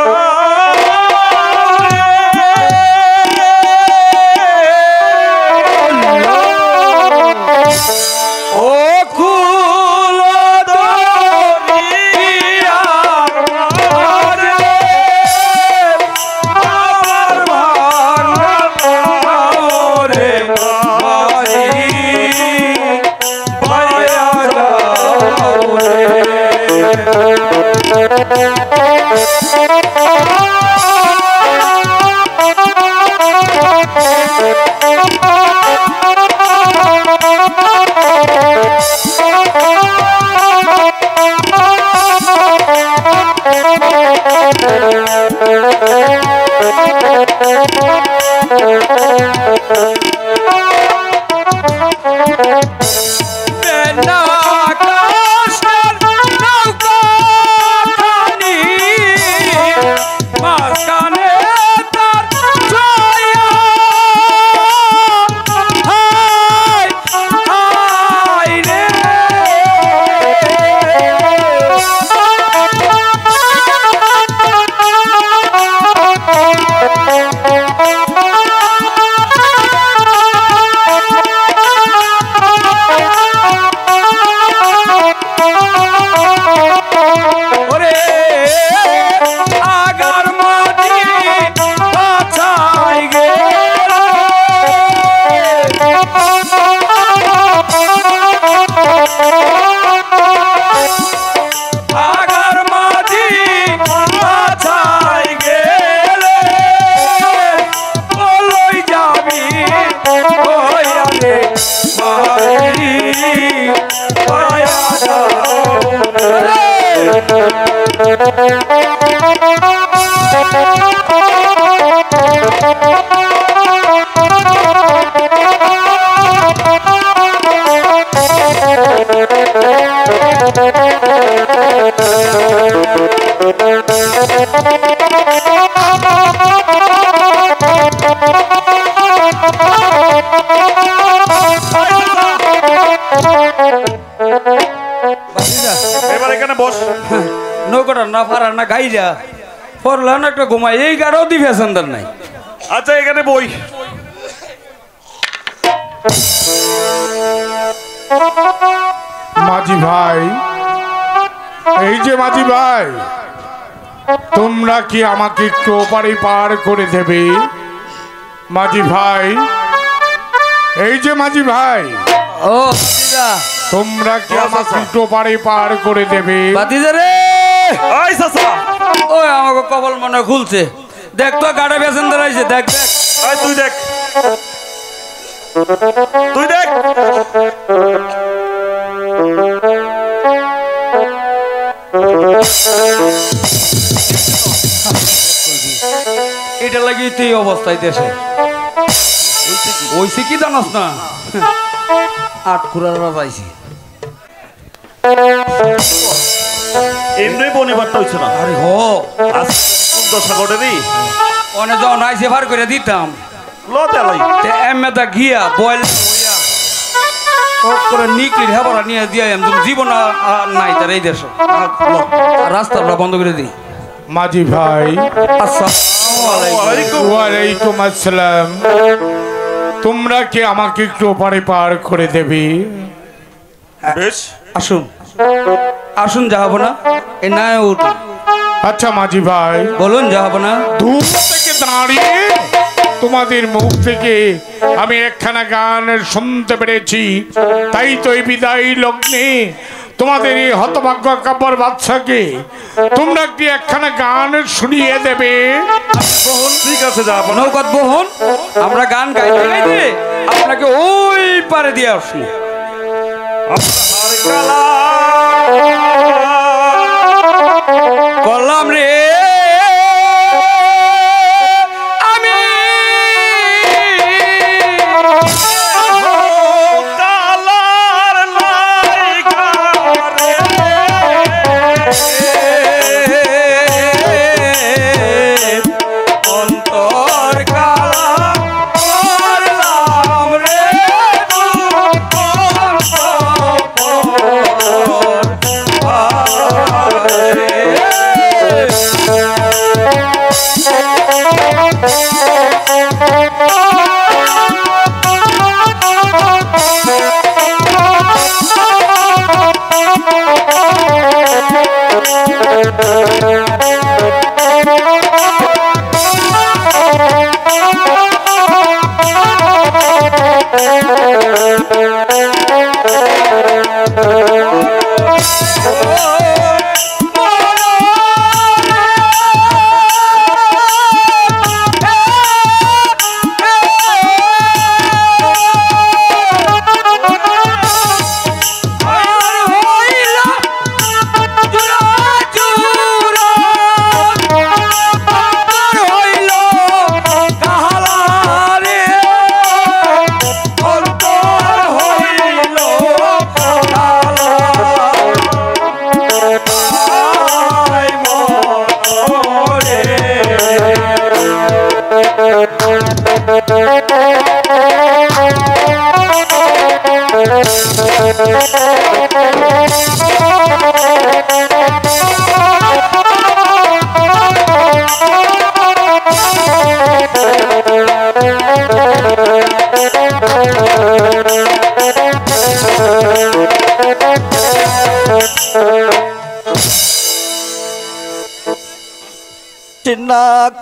এবার এখানে বস। নৌকাটা না ফারা না গাইরা পড়লাম একটা ঘুমাই, এই গাড়াও দি প্যাসেঞ্জার নাই। আচ্ছা এখানে বই। মাঝি ভাই, এই যে মাঝি ভাই, তোমরা কি আমাকে একটু ওপারে পার করে দেবে? মাঝি ভাই, এই যে মাঝি ভাই, ও তোমরা কি আমাকে একটু ওপারে পার করে দেবে? বাতিজা রে, ওই চাচা, ওই আমাকে কবল মনে খুলছে। দেখ তো গাড়ি বেসেন দাঁড়াইছে, দেখ দেখ, ওই তুই দেখ, তুই দেখ। এটা লাগি তুই অবস্থায় দেশে ওইসে কি জানাস না? আট কুড়ারা পাইছি। এমনি বনিবারটা হইছে না। আরে হো, আজ কোন দশা ঘটে নি? অনেক যখন আইসে ভার করে দিতাম, লতে লাই তে এমএদা গিয়া বয়েল হইয়া সব করে নিকলির হেবরা নিয়ে দিয়া একদম জীবন আর নাই তার এই দেশ। আর রাস্তাটা বন্ধ করে দিই। মাঝি ভাই, আসসালামু আলাইকুম। ওয়ালাইকুম আসসালাম। তোমরা কি আমাকে একটু ওপারে পার করে দেবে? বেশ, আসুন আসুন, যাবো না এই না উঠুন। আচ্ছা মাঝি ভাই, বলুন যাবো না। দূর থেকে দাঁড়িয়ে তোমাদের মুখ থেকে আমি একখানা গান শুনতে পেরেছি, তাই তো এই বিদায় লগ্নে তোমাদের এই হতভাগ্য কাব্যর বাচ্চাকে তোমরা কি একখানা গান শুনিয়ে দেবে? ঠিক আছে, যাবো না। নৌকত বহন, আমরা গান গাইতে গাইতে আপনাকে ওই পারে দিয়ে আসি। করলাম রে আমি কালার লাইগা রে, অন্তর কালা করলাম রে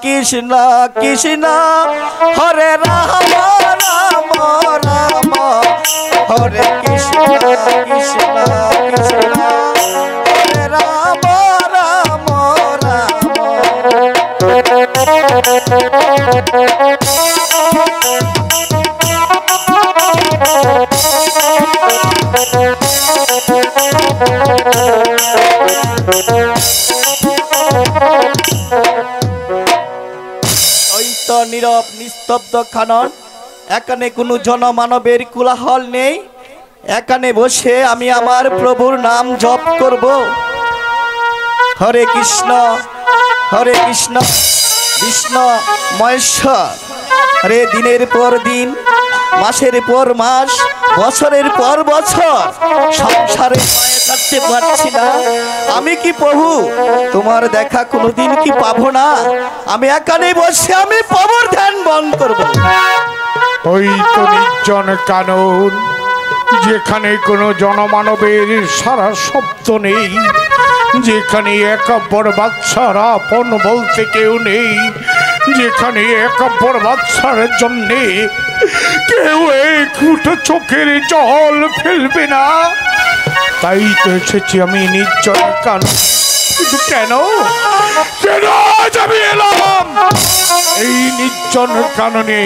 কৃষ্ণ কৃষ্ণ হরে রাম রাম রাম হরে কৃষ্ণ কৃষ্ণ কৃষ্ণ হরে রাম রাম ওই তো নীরব নিস্তব্ধ খানন, এখানে কোনো জনমানবের কোলাহল নেই। এখানে বসে আমি আমার প্রভুর নাম জপ করব। হরে কৃষ্ণ বিষ্ণু মহেশ্বর। হরে দিনের পর দিন, মাসের পর মাস, বছরের পর বছর সংসারে মায়ে কাটতে পারছি না। আমি কি প্রভু তোমার দেখা কোনোদিন কি পাবো না? আমি এখানে বসে আমি প্রভুর ধ্যান বন্ধ করব। ওই তো নির্জন কানন, যেখানে কোনো জনমানবের সারা শব্দ নেই, যেখানে একাব্বর বাচ্চারা আপন বলতে কেউ নেই, যেখানে একাব্বর বাচ্চার জন্যে কেউ এক ফুটো চোখের জল ফেলবে না, তাই তো এসেছি আমি নির্জন কানন। কিন্তু কেন কেন আজ আমি এলাম এই নির্জন কাননে?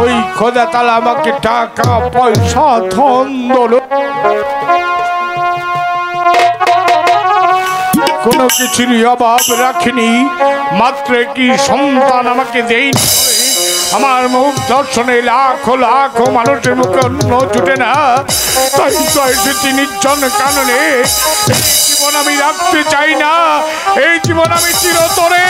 ওই খোদা তালা আমাকে টাকা পয়সা ধন দৌলত কোনো কিছুরই অভাব রাখিনি, মাত্র কি সন্তান আমাকে দেয়নি। আমার মুখ দর্শনে লাখো লাখো মানুষের মুখে অন্য জুটে না, তাই তো এসেছি নির্জন কাননে। এই জীবন আমি রাখতে চাই না, এই জীবন আমি চিরতরে।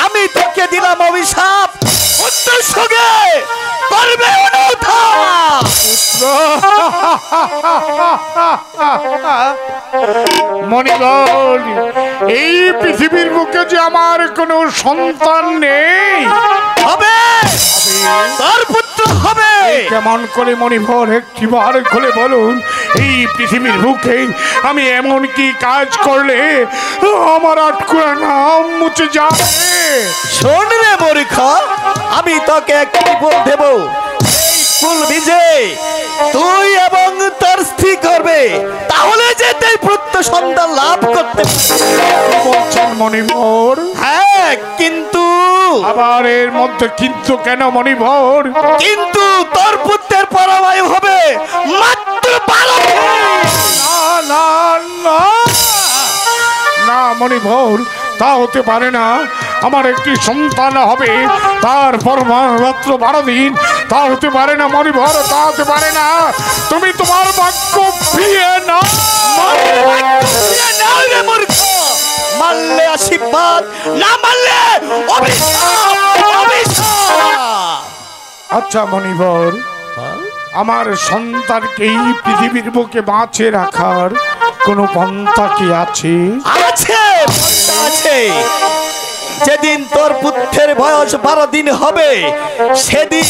আমি তোকে দিলাম অভিশাপ, পুত্রের সঙ্গে করবে অনর্থা। মণিবর, এই পৃথিবীর বুকে যে আমার কোনো সন্তান নেই, হবে তোর পুত্র হবে। কেমন করে মণিবর একটিবার খুলে বলুন, এই পৃথিবীর বুকে আমি এমন কি কাজ করলে আমার আটকুরা নাম মুছে যাবে? শোন রে মূর্খ, আমি তোকে একটি ফুল দেব, এই ফুল ভিজে তুই এবং তোর স্ত্রী করবে, তাহলে যে তুই পুত্র সন্তান লাভ করতে বলছেন মণিবর? হ্যাঁ, কিন্তু আবার এর মধ্যে কিন্তু কেন মণিবর? কিন্তু তোর পুত্রের পরাবায়ু হবে মাত্র 12। না না না মণিবর, তা হতে পারে না। আমার একটি সন্তান হবে, তারপর মাত্র 12 দিন, তা হতে পারে না মণিবর, তা হতে পারে না। তুমি তোমার বাক্য ফিরিয়ে নাও। মানলে আশীর্বাদ, না মানলে অভিশাপ, অভিশাপ। আচ্ছা মণিবর, আমার সন্তানকে এই পৃথিবীর বুকে বাঁচে রাখার কোনো পন্থা কি আছে? আছে, আছে। যেদিন তোর পুত্রের বয়স 12 দিন হবে, সেদিন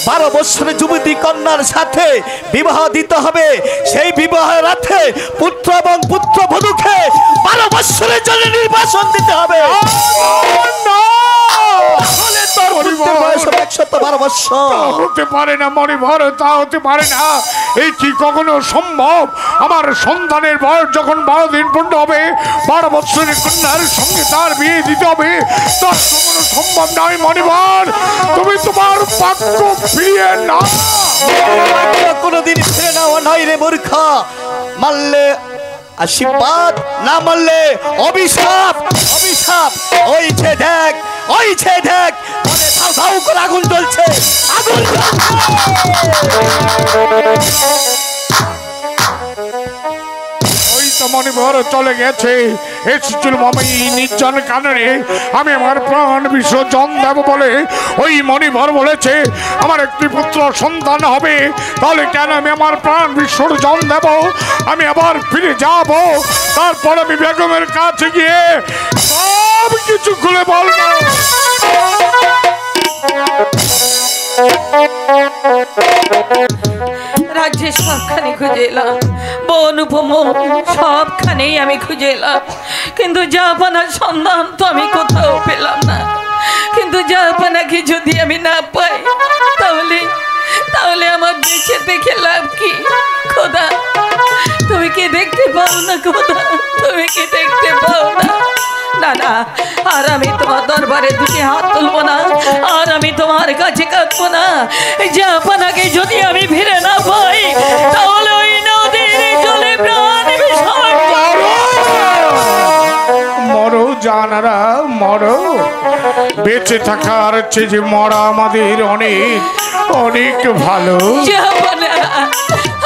12 বছরের যুবতী কন্যার সাথে বিবাহ দিতে হবে। সেই বিবাহের রাতে পুত্র এবং পুত্র বধূকে 12 বছরের জন্য নির্বাসন দিতে হবে। তাহলে তোর পুত্রের বয়স হবে 112 বছর। হতে পারে না মণিবর, তা হতে পারে না। এই কি কখনো সম্ভব? আমার সন্তানের বয়স যখন 12 দিন পূর্ণ হবে, 12 বছরের কন্যার সঙ্গে তার বিয়ে দিতে হবে, তা কখনো সম্ভব নয় মণিবর। তুমি তোমার বাক্য ফিরিয়ে নাও। কোনোদিন ফিরে নেওয়া নয় রে মূর্খ। মানলে আশীর্বাদ, না মানলে অভিশাপ, অভিশাপ। ওই যে দেখ, ওই যে দেখ, মনে ধাউ ধাউ করে আগুন জ্বলছে, আগুন মণিবর চলে গেছে। এসেছিল আমি নির্জন কাননে আমি আমার প্রাণ বিসর্জন দেব বলে ওই মণিবর বলেছে আমার একটি পুত্র সন্তান হবে। তাহলে কেন আমি আমার প্রাণ বিসর্জন দেব? আমি আবার ফিরে যাব, তারপর আমি বেগমের কাছে গিয়ে সব কিছু খুলে বলবো। রাজ্যে সবখানে খুঁজে এলাম, বন উপমন সবখানেই আমি খুঁজে এলাম, কিন্তু জাহাপনার সন্ধান তো আমি কোথাও পেলাম না। কিন্তু জাহাপনাকে যদি আমি না পাই, তাহলে তাহলে আমার বেঁচে দেখে লাভ কি? খোদা, তুমি কি দেখতে পাও না? খোদা, তুমি কি দেখতে পাও না? না না, আর আমি তোমার দরবারে দুটি হাত তুলবো না, আর আমি তোমার কাছে কাঁদবো না। জাহাপনাকে যদি আমি ফিরে না পাই, তাহলে ওই নদীর জলে প্রাণ বিসর্জন। মরো জানারা মরো, বেঁচে থাকার চেয়ে যে মরা আমাদের অনেক অনেক ভালো। জাহাপনা,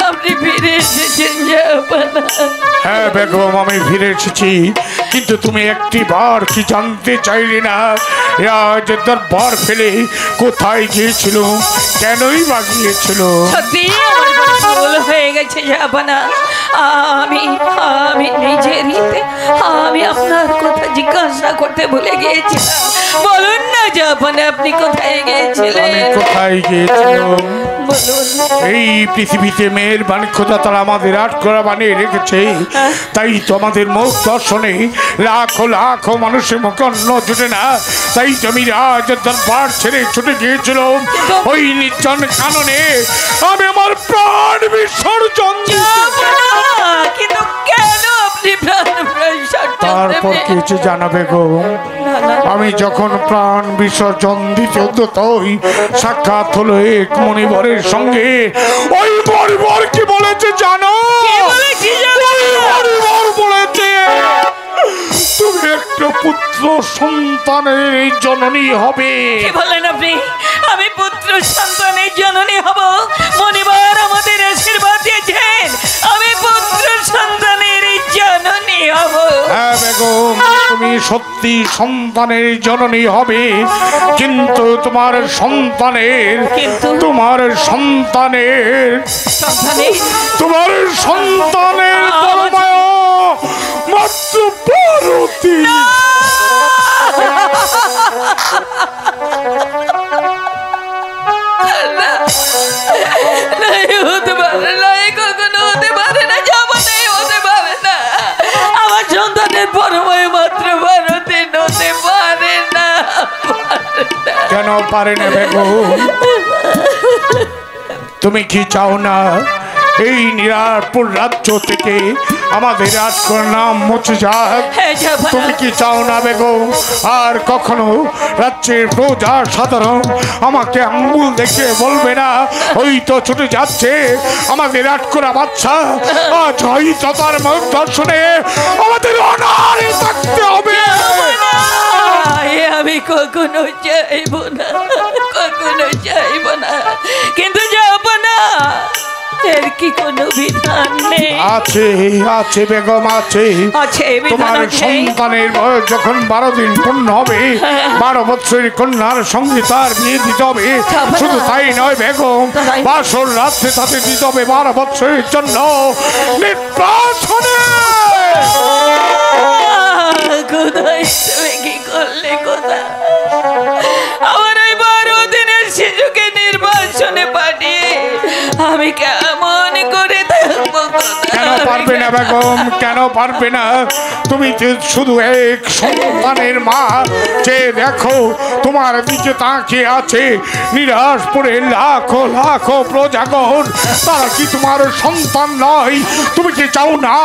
আপনি ফিরে এসেছেন জাহাপনা। হ্যাঁ বেগম, আমি ফিরে এসেছি, কিন্তু তুমি একটি বার কি জানতে চাইলে না রাজের দরবার ফেলে কোথায় গিয়েছিল, কেনই বা গিয়েছিল? সত্যি আমার বড় ভুল হয়ে গেছে জাহাপনা। আমি আমি নিজের ইতে আমি আপনার কথা জিজ্ঞাসা করতে ভুলে গিয়েছিলাম। বলুন না জাহাপনা, আপনি কোথায় গিয়েছিলেন? আমি কোথায় গিয়েছিলাম? বলুন। এই পৃথিবীতে মেহেরবান খোদা তারা আমাদের আটকরা বানিয়ে রেখেছে, তাই তো আমাদের মুখ দর্শনে লাখো লাখো মানুষের মুখে অন্ন জুটে না, তাই তো আমি রাজের দরবার ছেড়ে ছুটে গিয়েছিলাম ওই নির্জন কাননে আমি আমার প্রাণ বিসর্জন দিতে। কিন্তু কেন আপনি প্রাণ বিসর্জন তারপর দেবেন? কিছু জানাবে গো, আমি যখন প্রাণ বিসর্জন দিতে উদ্যতই সাক্ষাৎ হলো এক মণিবরের সঙ্গে। ওই মণিবর কি বলেছে জানো? মণিবর বলেছে তুমি একটা পুত্র সন্তানের জননী হবে। কি বলেন আপনি? আমি পুত্র সন্তানের জননী হব? মণিবার আমাদের আশীর্বাদ দিয়েছেন আমি পুত্র সন্তানের জননী হব। হ্যাঁ বেগম, তুমি সত্যি সন্তানের জননী হবে, কিন্তু তোমার সন্তানের তোমার সন্তানের মাত্র 12টি। হতে পারে না, কখনো হতে পারে না, জামানাই হতে পারে না। আমার সন্তানের পরময় মাত্র 12 দিন হতে পারে না। কেন পারে না বেগম? তুমি কি চাও না এই নিরারপুর রাজ্য থেকে আমাদের আজকের নাম মুছে যাক? তুমি কি চাও না বেগম আর কখনো রাজ্যের প্রজা সাধারণ আমাকে আঙ্গুল দেখে বলবে না ওই তো ছুটে যাচ্ছে আমাদের আটকরা বাচ্চা? আজ হয়তো তার মুখ দর্শনে আমাদের অনারে থাকতে হবে। আমি কখনো চাইব না, কখনো চাইব না, কিন্তু যাব না। এর কি কোনো বিধান নেই? আছে আছে বেগম, আছে। তোমার সন্তানের বয়স যখন 12 দিন পূর্ণ হবে, 12 বছরের কন্যার সঙ্গে তার বিয়ে দিতে হবে। শুধু তাই নয় বেগম, বাসর রাত্রে তাতে দিতে হবে 12 বছরের জন্য নির্বাসনে। কোথায় তুমি কি করলে? কোথায় আমার ওই 12 দিনের শিশুকে নির্বাসনে পাঠিয়ে আমি কেমন করে থাকবো? কেন পারবে না বেগম, কেন পারবে না? তুমি শুধু এক সন্তানের মা, যে দেখো তোমার দিকে তাকিয়ে আছে নিরাশপুরে লাখো লাখো প্রজাগণ, তারা কি তোমার সন্তান নয়? তুমি কি চাও না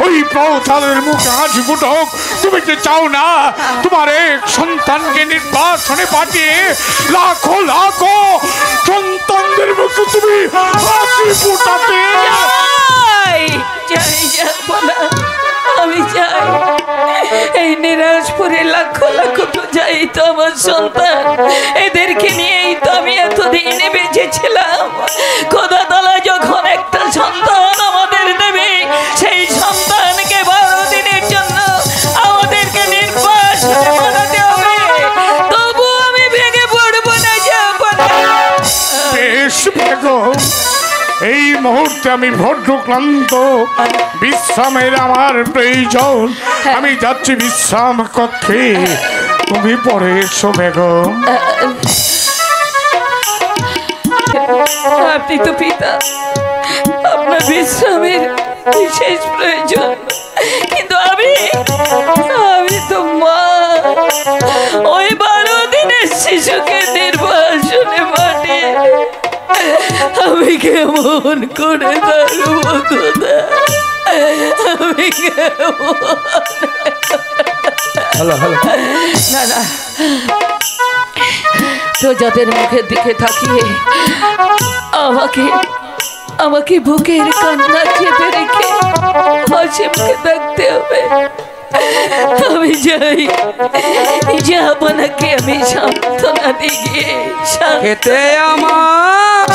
ওই প্রজাদের মুখে হাসি ফুটুক? তুমি কি চাও না তোমার এক সন্তানকে নির্বাসনে পাঠিয়ে লাখো লাখো সন্তানদের মুখে তুমি হাসি ফুটাতে? আমি চাই এই নিরাশপুরে লাখো লাখো প্রজাই তো আমার সন্তান। এদেরকে নিয়েই তো আমি এতদিন বেঁচেছিলাম। খোদা তাআলা যখন একটা সন্তান আমাদের দেবে, সেই সন্তানকে 12 দিনের জন্য আমাদেরকে নির্বাসনে পাঠাতে হবে। তবু আমি ভেঙে পড়বো না, যাব না। বেশ বেগম, এই মুহূর্তে আমি বড্ড ক্লান্ত, বিশ্রামের আমার প্রয়োজন। আমি যাচ্ছি বিশ্রাম কক্ষে, তুমি পরে এসো বেগম। আপনি তো পিতা, আপনার বিশ্রামের বিশেষ প্রয়োজন, কিন্তু আমি তো মা। ওই 12 দিনের শিশুকে নির্বাসনে পাঠিয়ে আমি কেমন করে থাকবো? খোদা, আমি কেমন? না না, প্রজাদের মুখের দিকে তাকিয়ে আমাকে বুকের কান্না চেপে রেখে হাসি মুখে থাকতে হবে। আমি যাই, আপনাকে আমি সান্ত্বনা দিয়ে খেতে আমার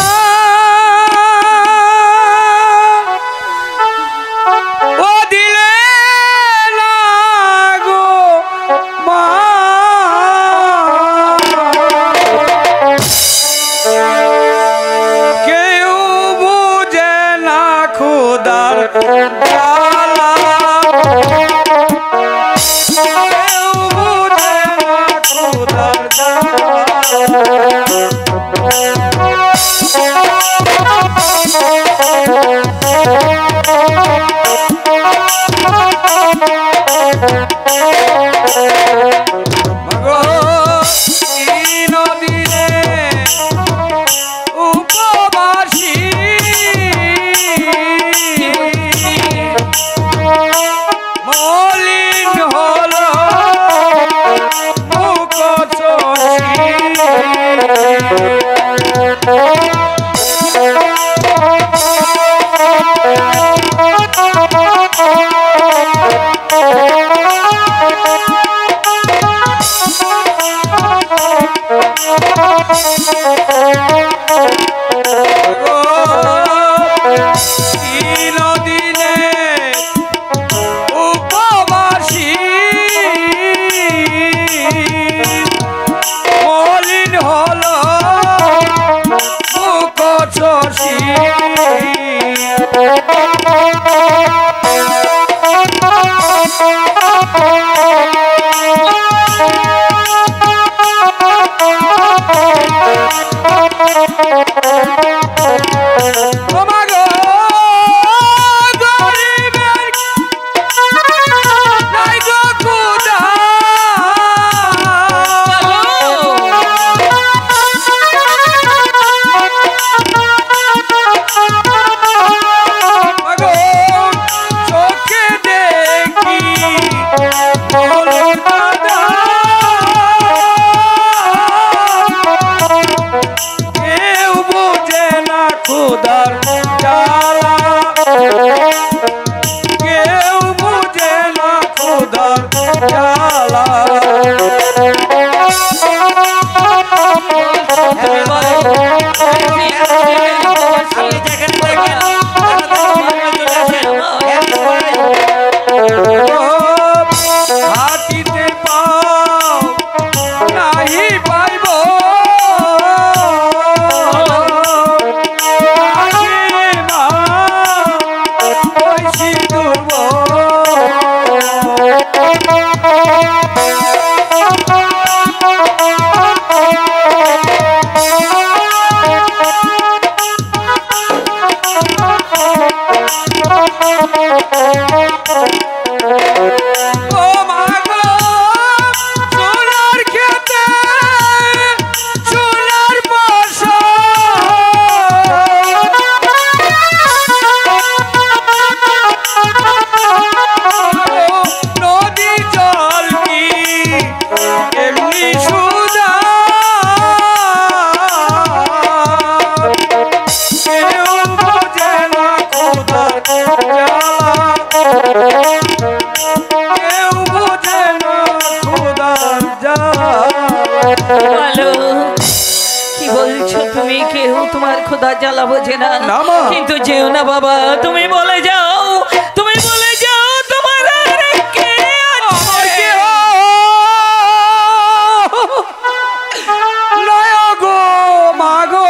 জ্বালা কেউ বুঝে না খোদার নদীরে উপবাসী মলিন হলো মুখচোষী দিনে উপবাসী মলিন হলো মুখচোষী খোদার জ্বালা কেউ বুঝে না খোদার জ্বালা হাতিতে পাও নাহি পাইব কি বলছো তুমি? কেউ তোমার খোদা জ্বালা বোঝে না, কিন্তু যেও না বাবা, তুমি বলে যাও, তুমি বলে যাও তোমার আর কে আছে? নয় গো মাগো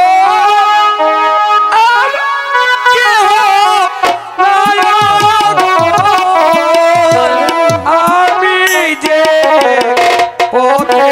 আর কেহ নয় গো, আমি যে পথে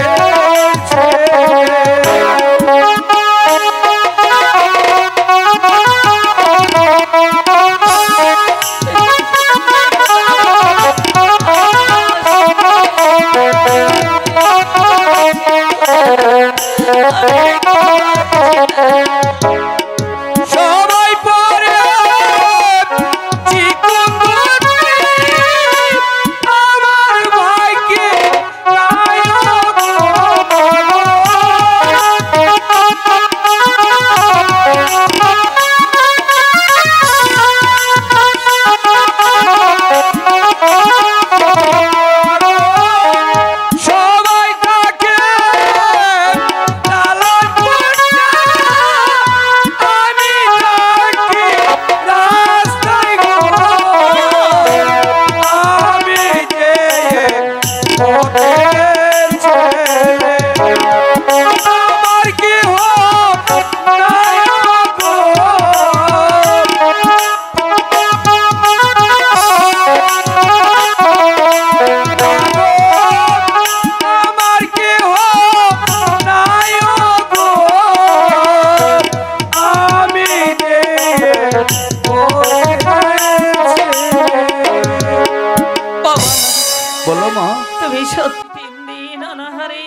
অনাহারে।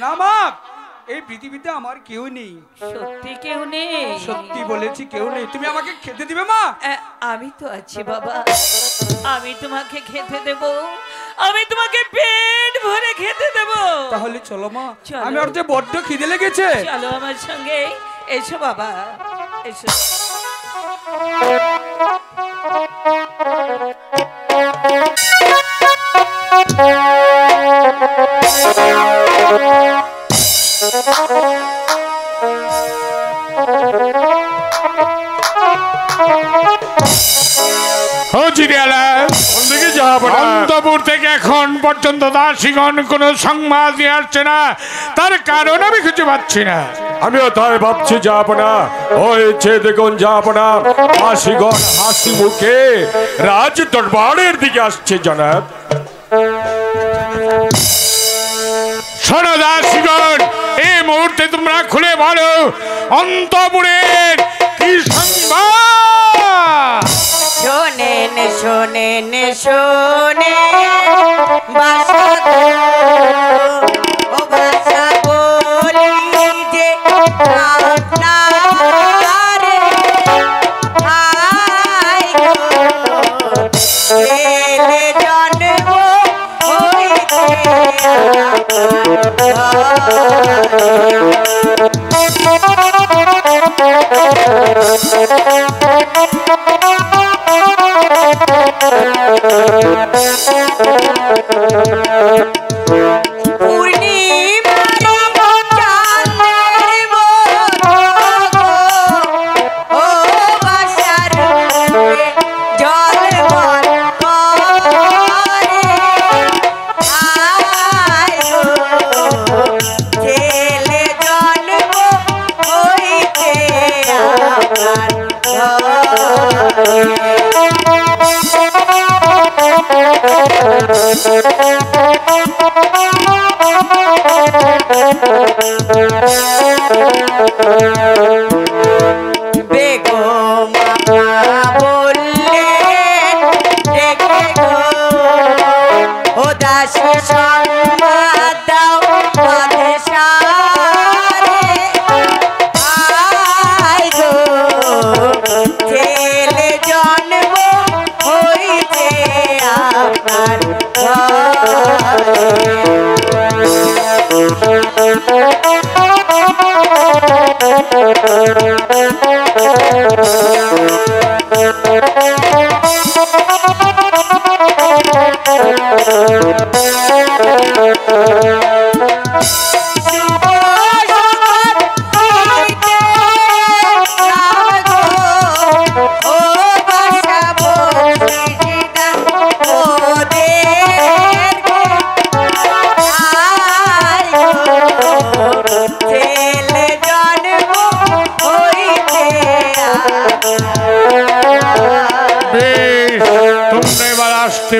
না মা, এই পৃথিবীতে আমার কেউ নেই। সত্যি কেউ নেই? সত্যি বলেছি, কেউ নেই। তুমি আমাকে খেতে দিবে মা? আমি তো আছি বাবা, আমি তোমাকে খেতে দেব, আমি তোমাকে পেট ভরে খেতে দেব। তাহলে চলো মা, আমি আর যে বড্ড খিদে লেগেছে। চলো আমার সঙ্গে, এসো বাবা, এসো। অন্তপুর থেকে এখন পর্যন্ত দাসীগণ কোনো সংবাদ দিয়ে আসছে না, তার কারণ আমি খুঁজে পাচ্ছি না। আমিও তাই ভাবছি যাব না। হয়েছে দেখুন যাব না, দাসীগণ হাসি মুখে রাজ দরবারের দিকে আসছে জনাব। শোনো দাসীগণ, এই মুহূর্তে তোমরা খুলে বলো অন্তপুরের কি সংবাদ। শোনেন শোনেন শোনেন বাসা গো, ও বাসা বলি যে আপনারে হাই গো, ছেলে জন্ম হইতে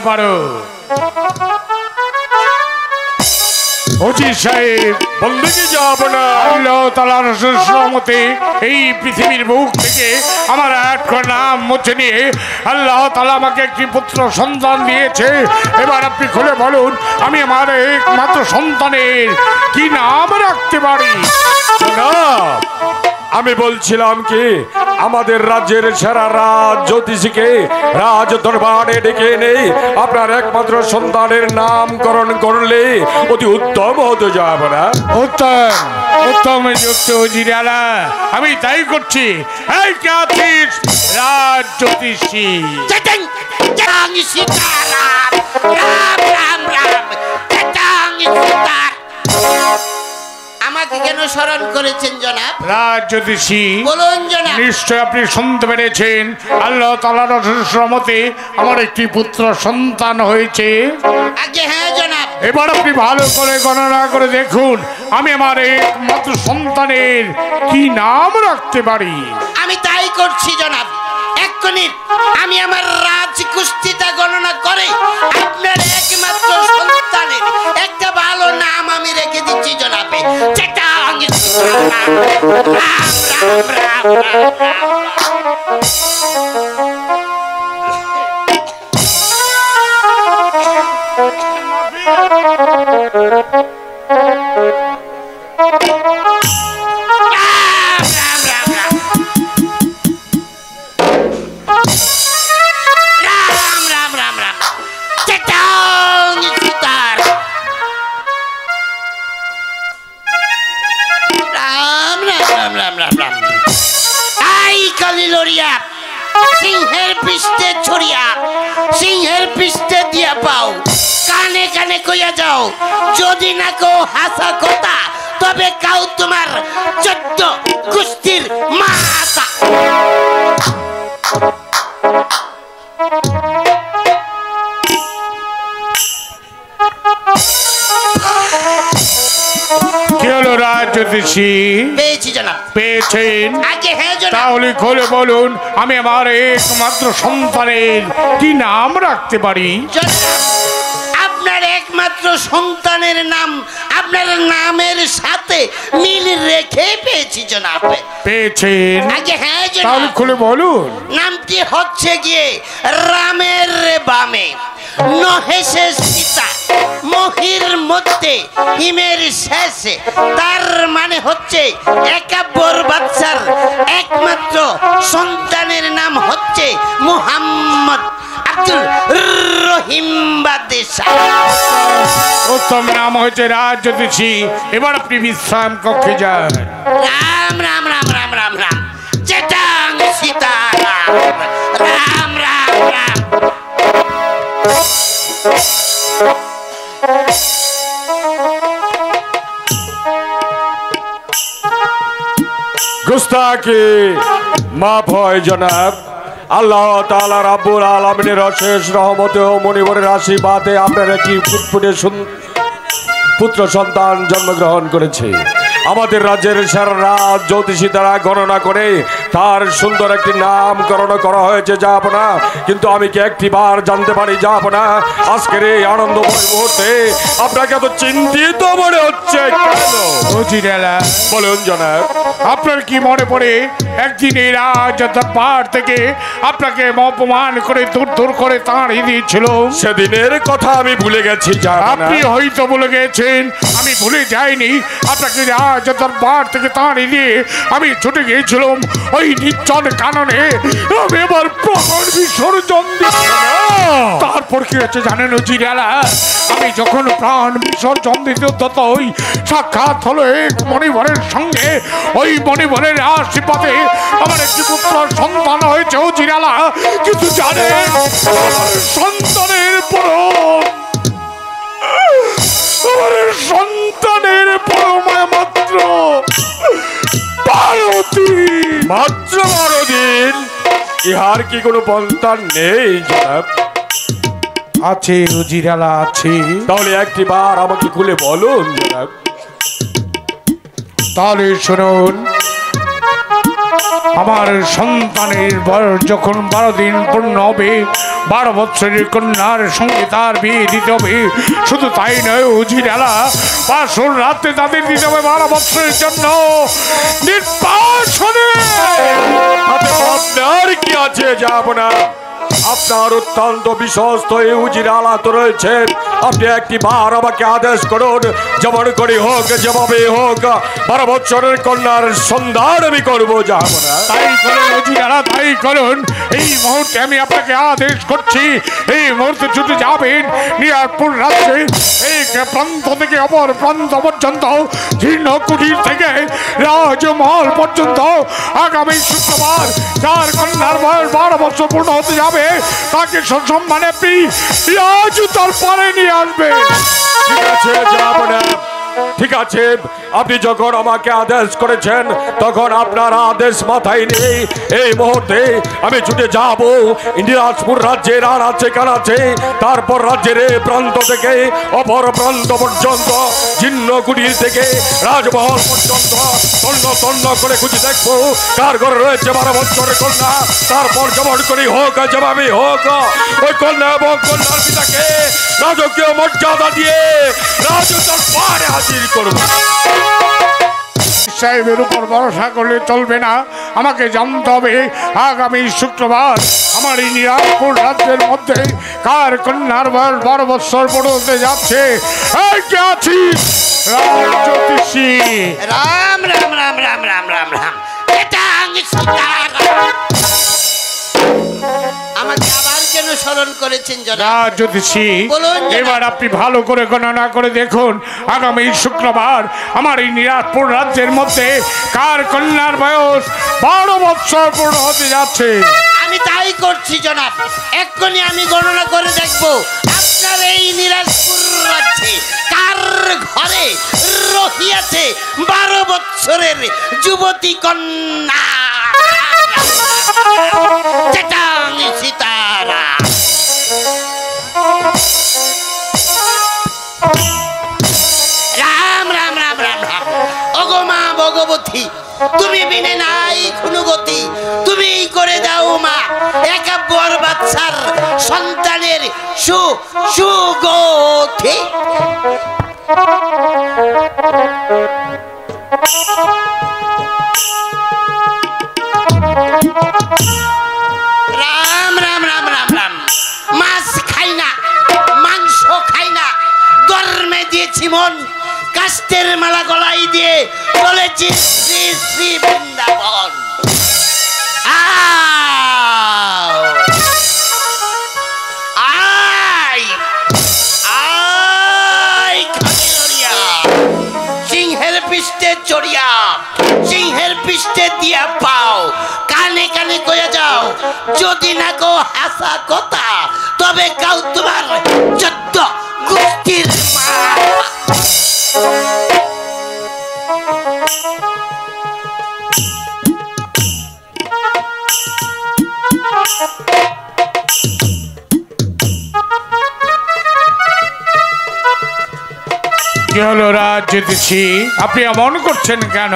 পারো। এই পৃথিবীর বুক থেকে আমার এক নাম মুছে নিয়ে আল্লাহ তাআলা আমাকে একটি পুত্র সন্তান দিয়েছে। এবার আপনি খুলে বলুন, আমি আমার একমাত্র সন্তানের কি নাম রাখতে পারি? আমি বলছিলাম কি, আমাদের রাজ্যের সেরা রাজ জ্যোতিষীকে রাজ দরবারে ডেকে নেই, আপনার একমাত্র সন্তানের নামকরণ করলে অতি উত্তম হতে যাব না? উত্তম উত্তম যুক্ত জিরালা, আমি তাই করছি। এই কে আছিস রাজ জ্যোতিষী? আমাকে কেন স্মরণ করেছেন জনাব? রাজ জ্যোতিষী বলুন জনাব। নিশ্চয় আপনি শুনতে পেরেছেন, আল্লাহ তাআলার রহমতে আমার একটি পুত্র সন্তান হয়েছে। আগে হ্যাঁ জনাব। এবার আপনি ভালো করে গণনা করে দেখুন, আমি আমার একমাত্র সন্তানের কি নাম রাখতে পারি। আমি তাই করছি জনাব। এক্ষুনি আমি আমার রাজ কুস্তিটা গণনা করে আপনার একমাত্র সন্তানের একটা ভালো নাম আমি রেখে দিচ্ছি জনাবে। রাম রাম রাম রাম আই কালি লড়িয়া সিংহের পৃষ্ঠে ছড়িয়া সিংহের পৃষ্ঠে দিয়া পাও কানে কানে কইয়া যাও যদি না কো হাসা কথা তবে কাউ তোমার 14 কুস্তির মাতা কি হলো রাজ্যোতিষী? পেয়েছি জনাব। পেয়েছেন? আগে হ্যাঁ জনাব। তাহলে খুলে বলুন আমি আমার একমাত্র সন্তানের কি নাম রাখতে পারি? জনাব আপনার একমাত্র সন্তানের নাম আপনার নামের সাথে মিল রেখে পেয়েছি জনাব। পেয়েছেন? আগে হ্যাঁ জনাব। তাহলে খুলে বলুন। নামটি হচ্ছে গিয়ে রামের বামে নহেশে সীতা মহির মধ্যে হিমের শেষে তার মানে হচ্ছে 51 বাচ্চার একমাত্র সন্তানের নাম হচ্ছে মুহাম্মদ আব্দুল রহিম বাদশা। উত্তম নাম হয়েছে রাজ্যোতিষী। এবার আপনি বিশ্রাম কক্ষে যান। রাম রাম রাম রাম রাম রাম চেটাং সীতারাম রাম রাম রাম। গুস্তাকি মাফ হয় জনাব। আল্লাহ তাআলা রাব্বুল আলামিনের অশেষ রহমতে ও মনিবরের আশীর্বাদে আপনার একটি ফুটফুটে পুত্র সন্তান জন্মগ্রহণ করেছে। আমাদের রাজ্যের সারা রাত জ্যোতিষী দ্বারা গণনা করে তার সুন্দর একটি নামকরণ করা হয়েছে যাব না, কিন্তু আমি কি একটি বার জানতে পারি যাব না আজকের এই আনন্দময় মুহূর্তে আপনাকে এত চিন্তিত মনে হচ্ছে কেন? বলুন জনাব, আপনার কি মনে পড়ে একদিন এই রাজ দরবার থেকে আপনাকে অপমান করে দূর দূর করে তাড়িয়ে দিয়েছিল? সেদিনের কথা আমি ভুলে গেছি। আপনি হয়তো ভুলে গেছেন, আমি ভুলে যাইনি। আপনাকে রাজ দরবার থেকে তাড়িয়ে দিয়ে আমি ছুটে গিয়েছিলাম ওই নির্জন কাননে। আমি এবার প্রাণ বিসর্জন তারপর কি হচ্ছে জানেন জিরালা? আমি যখন প্রাণ বিসর্জন দিতে ততই সাক্ষাৎ হলো এক মণিবরের সঙ্গে। ওই মণিবরের আশীর্বাদে আমার একটি পুত্র সন্তান হয়েছে ও জিরালা। কিন্তু জানেন সন্তানের পরম আমার সন্তানের পরমায় মাত্র 12 দিন। মাত্র 12 দিন? ইহার কি কোনো পন্থা নেই জনাব? আছে উজিরালা আছে। তাহলে একটি বার আমাকে খুলে বলুন জনাব। তাহলে শুনুন, আমার সন্তানের বয়স যখন 12 দিন পূর্ণ হবে 12 বছরের কন্যার সঙ্গে তার বিয়ে দিতে হবে। শুধু তাই নয় উজিরালা, বাসর রাতে তাদের দিতে হবে 12 বছরের জন্য নির্বাসনে। আপনার কি আছে যাব না? আপনার অত্যন্ত বিশ্বস্ত এই উজিরালা তো রয়েছেন। আপনি একটি বার আমাকে আদেশ করুন, যেমন করে হোক যেভাবে হোক 12 বছরের কন্যার সন্ধান আমি করবো যাব না। তাই করুন উজিরালা, তাই করুন। এই মুহূর্তে আমি আপনাকে আদেশ করছি, এই মুহূর্তে ছুটে যাবেন নিয়ারপুর রাজ্যে এক প্রান্ত থেকে অপর প্রান্ত পর্যন্ত, জীর্ণ কুটির থেকে রাজমহল পর্যন্ত। আগামী শুক্রবার যার কন্যার বয়স 12 বছর পূর্ণ হতে যাবে তাকে সসম্মানে রাজ দরবারে নিয়ে আসবে। ঠিক আছে যাব না। ঠিক আছে, আপনি যখন আমাকে আদেশ করেছেন তখন আপনার আদেশ মাথায় নেই। এই মুহূর্তে আমি ছুটে যাব ইন্দিরাজপুর রাজ্যের আনাচে কানাচে, তারপর রাজ্যের এই প্রান্ত থেকে অপর প্রান্ত পর্যন্ত, জীর্ণ কুটির থেকে রাজমহল পর্যন্ত তন্ন তন্ন করে খুঁজে দেখবো কার ঘরে রয়েছে 12 বছরের কন্যা। তারপর যেমন করে হোক যেভাবে হোক ওই কন্যা এবং কন্যার পিতাকে রাজকীয় মর্যাদা দিয়ে রাজ দরবারে হাজির করব। সাহেবের উপর ভরসা করলে চলবে না, আমাকে জানতে হবে আগামী শুক্রবার আমার এই নিরাজপুর রাজ্যের মধ্যে কার কন্যার বয়স 12 বছর পড়তে যাচ্ছে। কে আছিস রাজ্যোতিষী? রাম রাম রাম রাম রাম রাম রাম এটা আমাকে আবার কেন অনুসরণ করেছেন না জনাব। জ্যোতিষী, বলুন জনাব। এবার আপনি ভালো করে গণনা করে দেখুন আগামী শুক্রবার আমার এই নিরাজপুর রাজ্যের মধ্যে কার কন্যার বয়স 12 বছর পূর্ণ হতে যাচ্ছে। আমি তাই করছি জনাব, এক্ষুনি আমি গণনা করে দেখব আপনার এই নিরাজপুর রাজ্যে কার ঘরে রহিয়াছে 12 বছরের যুবতী কন্যা। চিটাং সীতারা। রাম রাম রাম রাম রাম। ওগো মা ভগবতী, তুমি বিনে নাই কোনো গতি, তুমি করে দাও মা একাব্বর বাচ্চার সন্তানের সুগতি। রাম রাম রাম রাম রাম। মাছ খাই না, মাংস খাই না, ধর্মে দিয়েছি মন, কাস্তের মালা গলায় দিয়ে চলেছি শ্রী শ্রী বৃন্দাবন। সিংহের পৃষ্ঠে চড়িয়া, সিংহের পৃষ্ঠে দিয়া পাও, কানে কানে কয়ে যাও, যদি না কো হাসা কথা তবে কাউ তোমার 14 গোষ্ঠীর মা। কি হলো রাজ জ্যোতিষী, আপনি এমন করছেন কেন?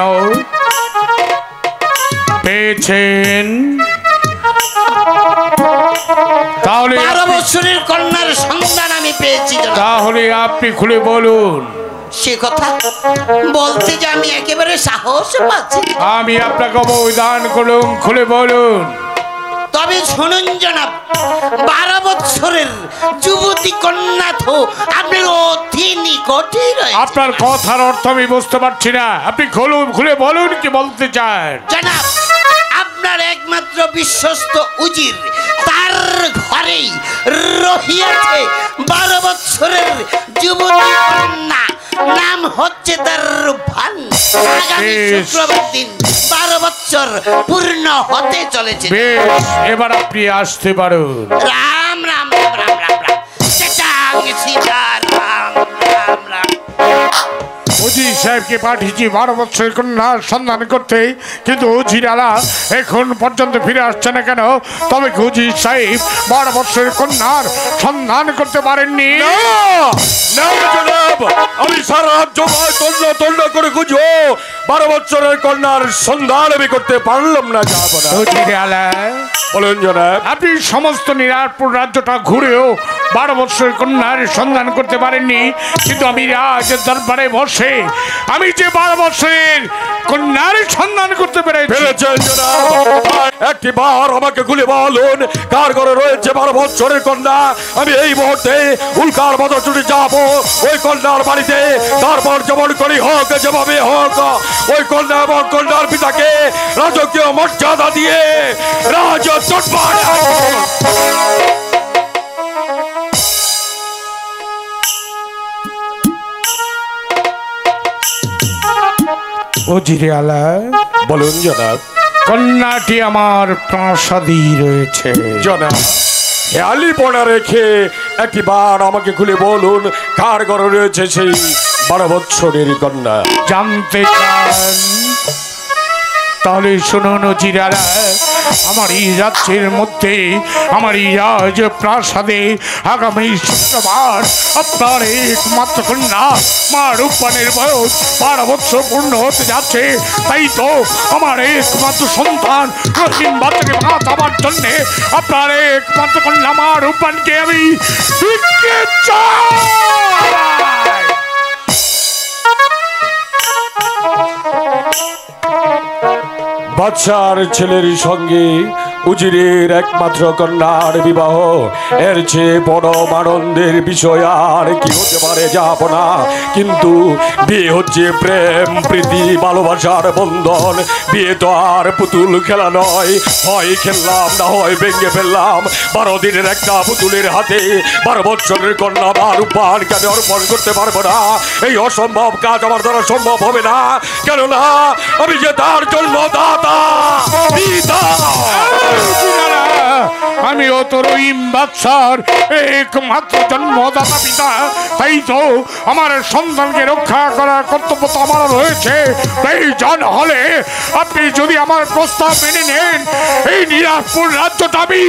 পেয়েছেন তাহলে 12 বছরের কন্যার সন্তান আমি পেয়েছি জনাব। তাহলে আপনি খুলে বলুন। সে কথা বলতে যে আমি একেবারে সাহস পাচ্ছি। আমি আপনাকে অবদান করলুম, খুলে বলুন। তবে শুনুন জনাব, 12 বছরের যুবতী কন্যা তো আপনার অতি নিকটই রয়েছে। আপনার কথার অর্থ আমি বুঝতে পারছি না, আপনি খুলে বলুন কি বলতে চান। জনাব, আপনার একমাত্র বিশ্বস্ত উজির তার ঘরেই রহিয়াছে 12 বছরের যুবতী কন্যা, নাম হচ্ছে তার রূপবান। আগামী শুক্রবার দিন 12 বছর পূর্ণ হতে চলেছে। বেশ, এবার আপনি আসতে পারুন। রাম রাম রাম রাম রাম রাম। চিটাং সীতারাম রাম রাম। উজির সাহেবকে পাঠিয়েছি 12 বছরের কন্যার সন্ধান করতে, কিন্তু উজিরালা এখন পর্যন্ত ফিরে আসছে না কেন? তবে কি উজির সাহেব 12 বছরের কন্যার সন্ধান করতে পারেননি? না জনাব, আমি সারা রাজ্য তন্ন করে খুঁজবো, 12 বছরের কন্যার সন্ধান আমি করতে পারলাম না। যাবো না। উজিরালা, বলুন জনাব। আপনি সমস্ত নিরাজপুর রাজ্যটা ঘুরেও 12 বছরের কন্যার সন্ধান করতে পারেননি, কিন্তু আমি রাজ দরবারে বসে আমি যে 12 বছরের কন্যার সন্ধান করতে পেরেছেন জনাব। একটি বার আমাকে খুলে বলুন, কার ঘরে রয়েছে 12 বছরের কন্যা। আমি এই মুহূর্তে উল্কার মতো ছুটে যাবো ওই কন্যার বাড়িতে, তারপর যেমন করি হোক, যেভাবে হোক, ওই কন্যা এবং কন্যার পিতাকে রাজকীয় মর্যাদা দিয়ে রাজ দরবারে উজিরে আলা, বলুন জনাব। কন্যাটি আমার প্রাসাদেই রয়েছে জনাব, হেয়ালিপনা রেখে একটি বার আমাকে খুলে বলুন, কার ঘরে রয়েছে সেই 12 বছরের কন্যা। জানতে চান? তাহলে শুনুন উজিরালা, আমার এই রাজ্যের মধ্যে, আমার এই রাজ প্রাসাদে আগামী শুক্রবার আপনার একমাত্র কন্যা মা রূপবানের বয়স 12 বছর পূর্ণ হতে যাচ্ছে। তাই তো আমার একমাত্র সন্তান রহিম বাচ্চাকে বাঁচাবার জন্যে আপনার একমাত্র কন্যা মা রূপবানকে আমি দিতে চাই। বাচ্চার ছেলের সঙ্গে উজিরের একমাত্র কন্যার বিবাহ, এর চেয়ে বড় আনন্দের বিষয় আর কি হতে পারে যাব না। কিন্তু বিয়ে হচ্ছে প্রেম, প্রীতি, ভালোবাসার বন্ধন। বিয়ে তো আর পুতুল খেলা নয়, হয় খেললাম না হয় ভেঙে ফেললাম। 12 দিনের একটা পুতুলের হাতে 12 বছরের কন্যা বা রূপবান কেন অর্পণ করতে পারবো না? এই অসম্ভব কাজ আমার দ্বারা সম্ভব হবে না, কেননা আমি যে তার জন্মদাতা পিতা। আমিও তো রহিম বাদশার একমাত্র জন্মদাতা পিতা, তাই তো আমার সন্তানকে রক্ষা করার কর্তব্য তো আমার রয়েছে। তাই জান হলে আপনি যদি আমার প্রস্তাব মেনে নেন, এই নিরাজপুর রাজ্যটা আমি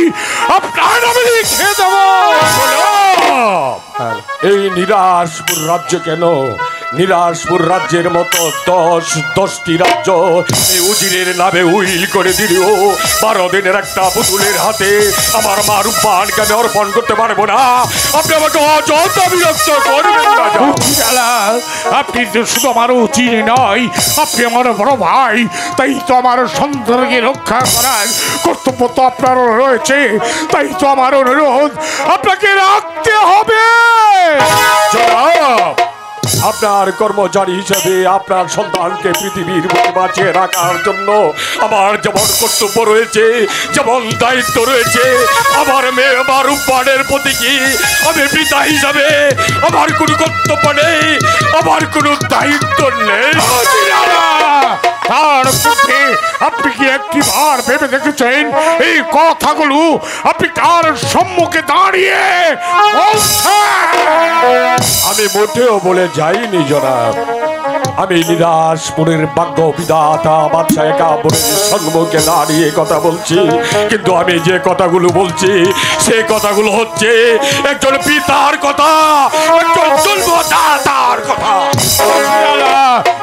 আপনার নামে লিখে দেব। এই নিরাজপুর রাজ্য কেন, নিরাজপুর রাজ্যের মতো 10টি রাজ্য এই উজিরের নামে উইল করে দিলেও 12 দিনের একটা পুতুলের হাতে আমার মা রূপবান কেন অর্পণ করতে পারবো না? আপনি আমাকে অযথা বিরক্ত করবেন না। আপনি তো শুধু আমার উচিত নয়, আপনি আমার বড় ভাই, তাই তো আমার সন্তানকে রক্ষা করার কর্তব্য তো আপনারও রয়েছে। তাই তো আমার অনুরোধ আপনাকে রাখতে হবে। আপনার কর্মচারী হিসেবে আপনার সন্তানকে পৃথিবীর বুকে বাঁচিয়ে রাখার জন্য আমার যেমন কর্তব্য রয়েছে, যেমন দায়িত্ব রয়েছে, আমার মেয়ে বা রূপবানের প্রতি কি আমি পিতা হিসাবে আমার কোনো কর্তব্য নেই, আমার কোনো দায়িত্ব নেই? তার মধ্যে আপনি কি একটিবার ভেবে দেখেছেন এই কথাগুলো আপনি কার সম্মুখে দাঁড়িয়ে বলছেন? আমি মোটেও বলে যাইনি জনাব। আমি নিরাজপুরের ভাগ্য বিধাতা বাদশাহ কাবুরের সম্মুখে দাঁড়িয়ে কথা বলছি। কিন্তু আমি যে কথাগুলো বলছি সেই কথাগুলো হচ্ছে একজন পিতার কথা, একজন জন্মদাতার কথা।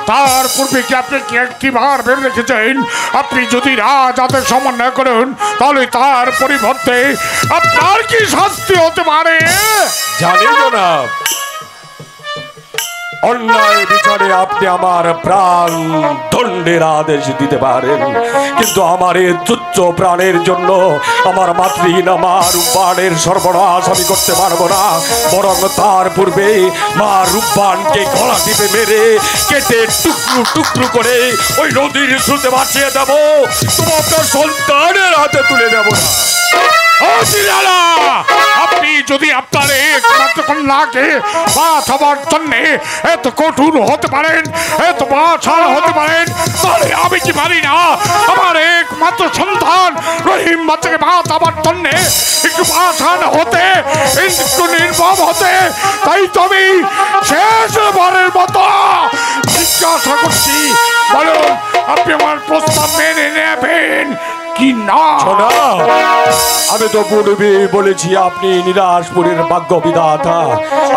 তার পূর্বে কি আপনি কি একটিবার ভেবে দেখেছেন আপনি যদি রাজাদের সমন্বয় করেন তাহলে তার পরিবর্তে আপনার কি শাস্তি হতে পারে? জানি জনাব, অন্যায় বিচারে আপনি আমার প্রাণ দণ্ডের আদেশ দিতে পারেন, কিন্তু আমার এই তুচ্ছ প্রাণের জন্য আমার মাতৃহীন মা রূপবানের সর্বনাশ আমি করতে পারবো না। বরং তার পূর্বে মা রূপবানকে গলা টিপে মেরে কেটে টুকরো টুকরো করে ওই নদীর স্রোতে ভাসিয়ে দেব, তোমার আপনার সন্তানের হাতে তুলে দেব না। আপনি যদি আপনার একমাত্র কন্যাকে বাঁচাবার জন্য এত কঠোর হতে পারেন, এত বাছার হতে পারেন, তাহলে আমি কি পারি না আমার একমাত্র সন্তান রহিম বাচ্চাকে বাঁচাবার জন্য একটু বাছার হতে, একটু নির্মম হতে? তাই তুমি শেষবারের মতো জিজ্ঞাসা করছি, বলুন আপনি আমার প্রস্তাব মেনে নেবেন কি না? আমি তো পূর্বে বলেছি আপনি নিরাজপুরের ভাগ্য বিধাতা,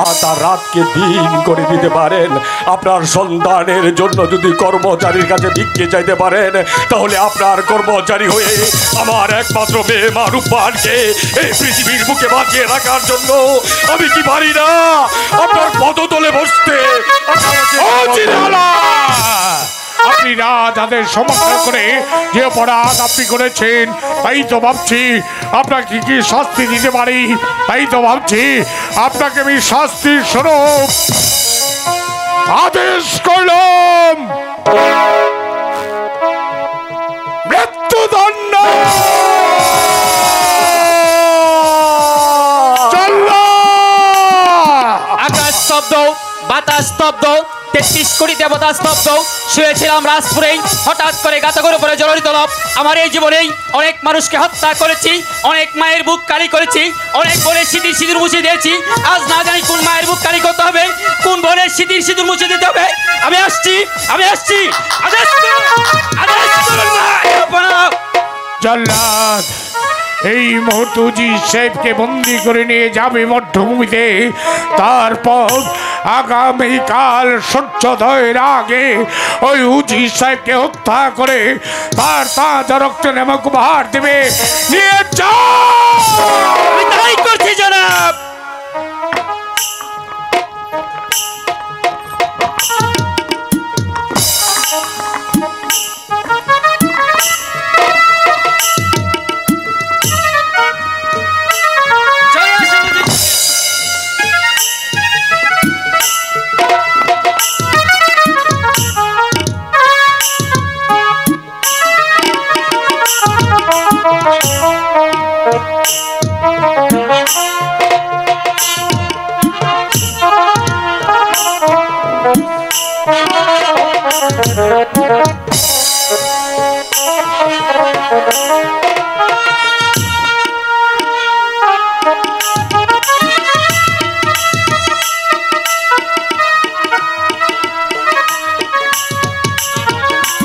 আর তার রাতকে দিন করে দিতে পারেন। আপনার সন্তানের জন্য যদি কর্মচারীর কাছে ভিক্ষে চাইতে পারেন, তাহলে আপনার কর্মচারী হয়ে আমার একমাত্র মেয়ে মা রূপবানকে এই পৃথিবীর বুকে বাঁচিয়ে রাখার জন্য আমি কি পারি না আপনার পদতলে বসতে? আপনি রাজাদের সমন্বয় করে যে অপরাধ আপনি করেছেন, তাই তো ভাবছি আপনাকে কি শাস্তি দিতে পারি। তাই তো ভাবছি আপনাকে আমি শাস্তির স্বরূপ আদেশ করলাম মৃত্যুদণ্ড। আকাশ স্তব্ধ, বাতাস স্তব্ধ, 33 কোটি দেবতা স্তব্ধ। শুয়েছিলাম রাজপুরেই, হঠাৎ করে গাতগর উপরে জলরিত লাভ। আমার এই জীবনেই অনেক মানুষকে হত্যা করেছি, অনেক মায়ের বুক কালি করেছি, অনেক বোনের স্মৃতির সিঁদুর মুছে দিয়েছি। আজ না জানি কোন মায়ের বুক কালি করতে হবে, কোন বোনের স্মৃতির সিঁদুর মুছে দিতে হবে। আমি আসছি, আমি আসছি। আদেশ করুন, আদেশ করুন জল্লাদ, এই মুহূর্তে উজি সাহেবকে বন্দি করে নিয়ে যাবে মধ্যভূমিতে। তারপর আগামীকাল সূর্যোদয়ের আগে ওই উজি সাহেবকে হত্যা করে তার তাজা রক্ত নামক উপহার দেবে। নিয়ে যাও। আমি তাই করছি জনাব।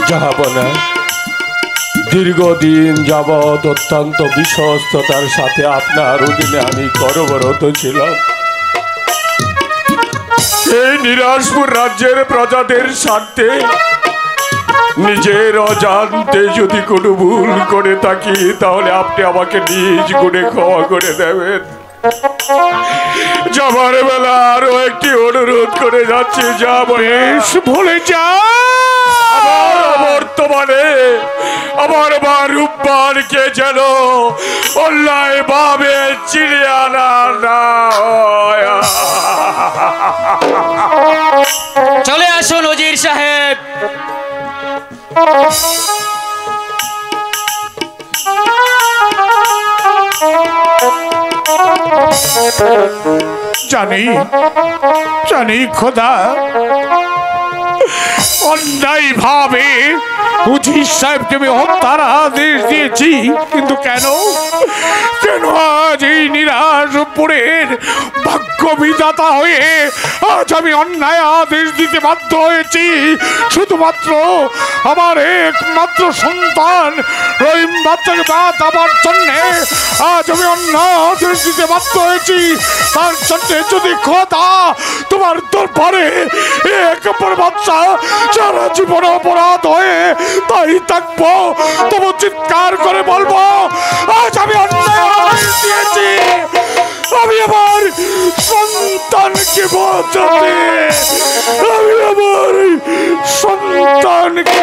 জাহাপনা, দীর্ঘদিন যাবৎ অত্যন্ত বিশ্বস্ততার সাথে আপনার অধীনে আমি কর্মরত ছিলাম। এই নিরাজপুর রাজ্যের প্রজাদের স্বার্থে নিজের অজান্তে যদি কোনো ভুল করে থাকি তাহলে আপনি আমাকে নিজ গুণে ক্ষমা করে দেবেন। যাবার বেলা আরো একটি অনুরোধ করে যাচ্ছি, যা বয়স ভুলে যা। বর্তমানে আমার মা রূপবানকে যেন অন্যায় ভাবে চিনে আনা না হয়। চলে আসুন ওজির সাহেব। জানি জানি খোদা, অন্যায় ভাবে উজির সাহেবকে আমি হত্যার আদেশ দিয়েছি, কিন্তু কেন কেন আজ এই নিরাজপুরের ভাগ্য বিধাতা হয়ে আজ আমি অন্যায় আদেশ দিতে বাধ্য হয়েছি? শুধুমাত্র আমার একমাত্র সন্তান রহিম বাচ্চাকে বাঁচাবার জন্যে আজ আমি অন্যায় আদেশ দিতে বাধ্য হয়েছি। তার জন্যে যদি খোদা তোমার দরবারে একবার বাচ্চা সারা জীবন অপরাধ হয়ে তাই থাকবো, তবু চিৎকার করে বলবো আজ আমি অন্যায় আদেশ দিয়েছি। আমি আমার সন্তানকে বাঁচাতে, আমি আমার সন্তানকে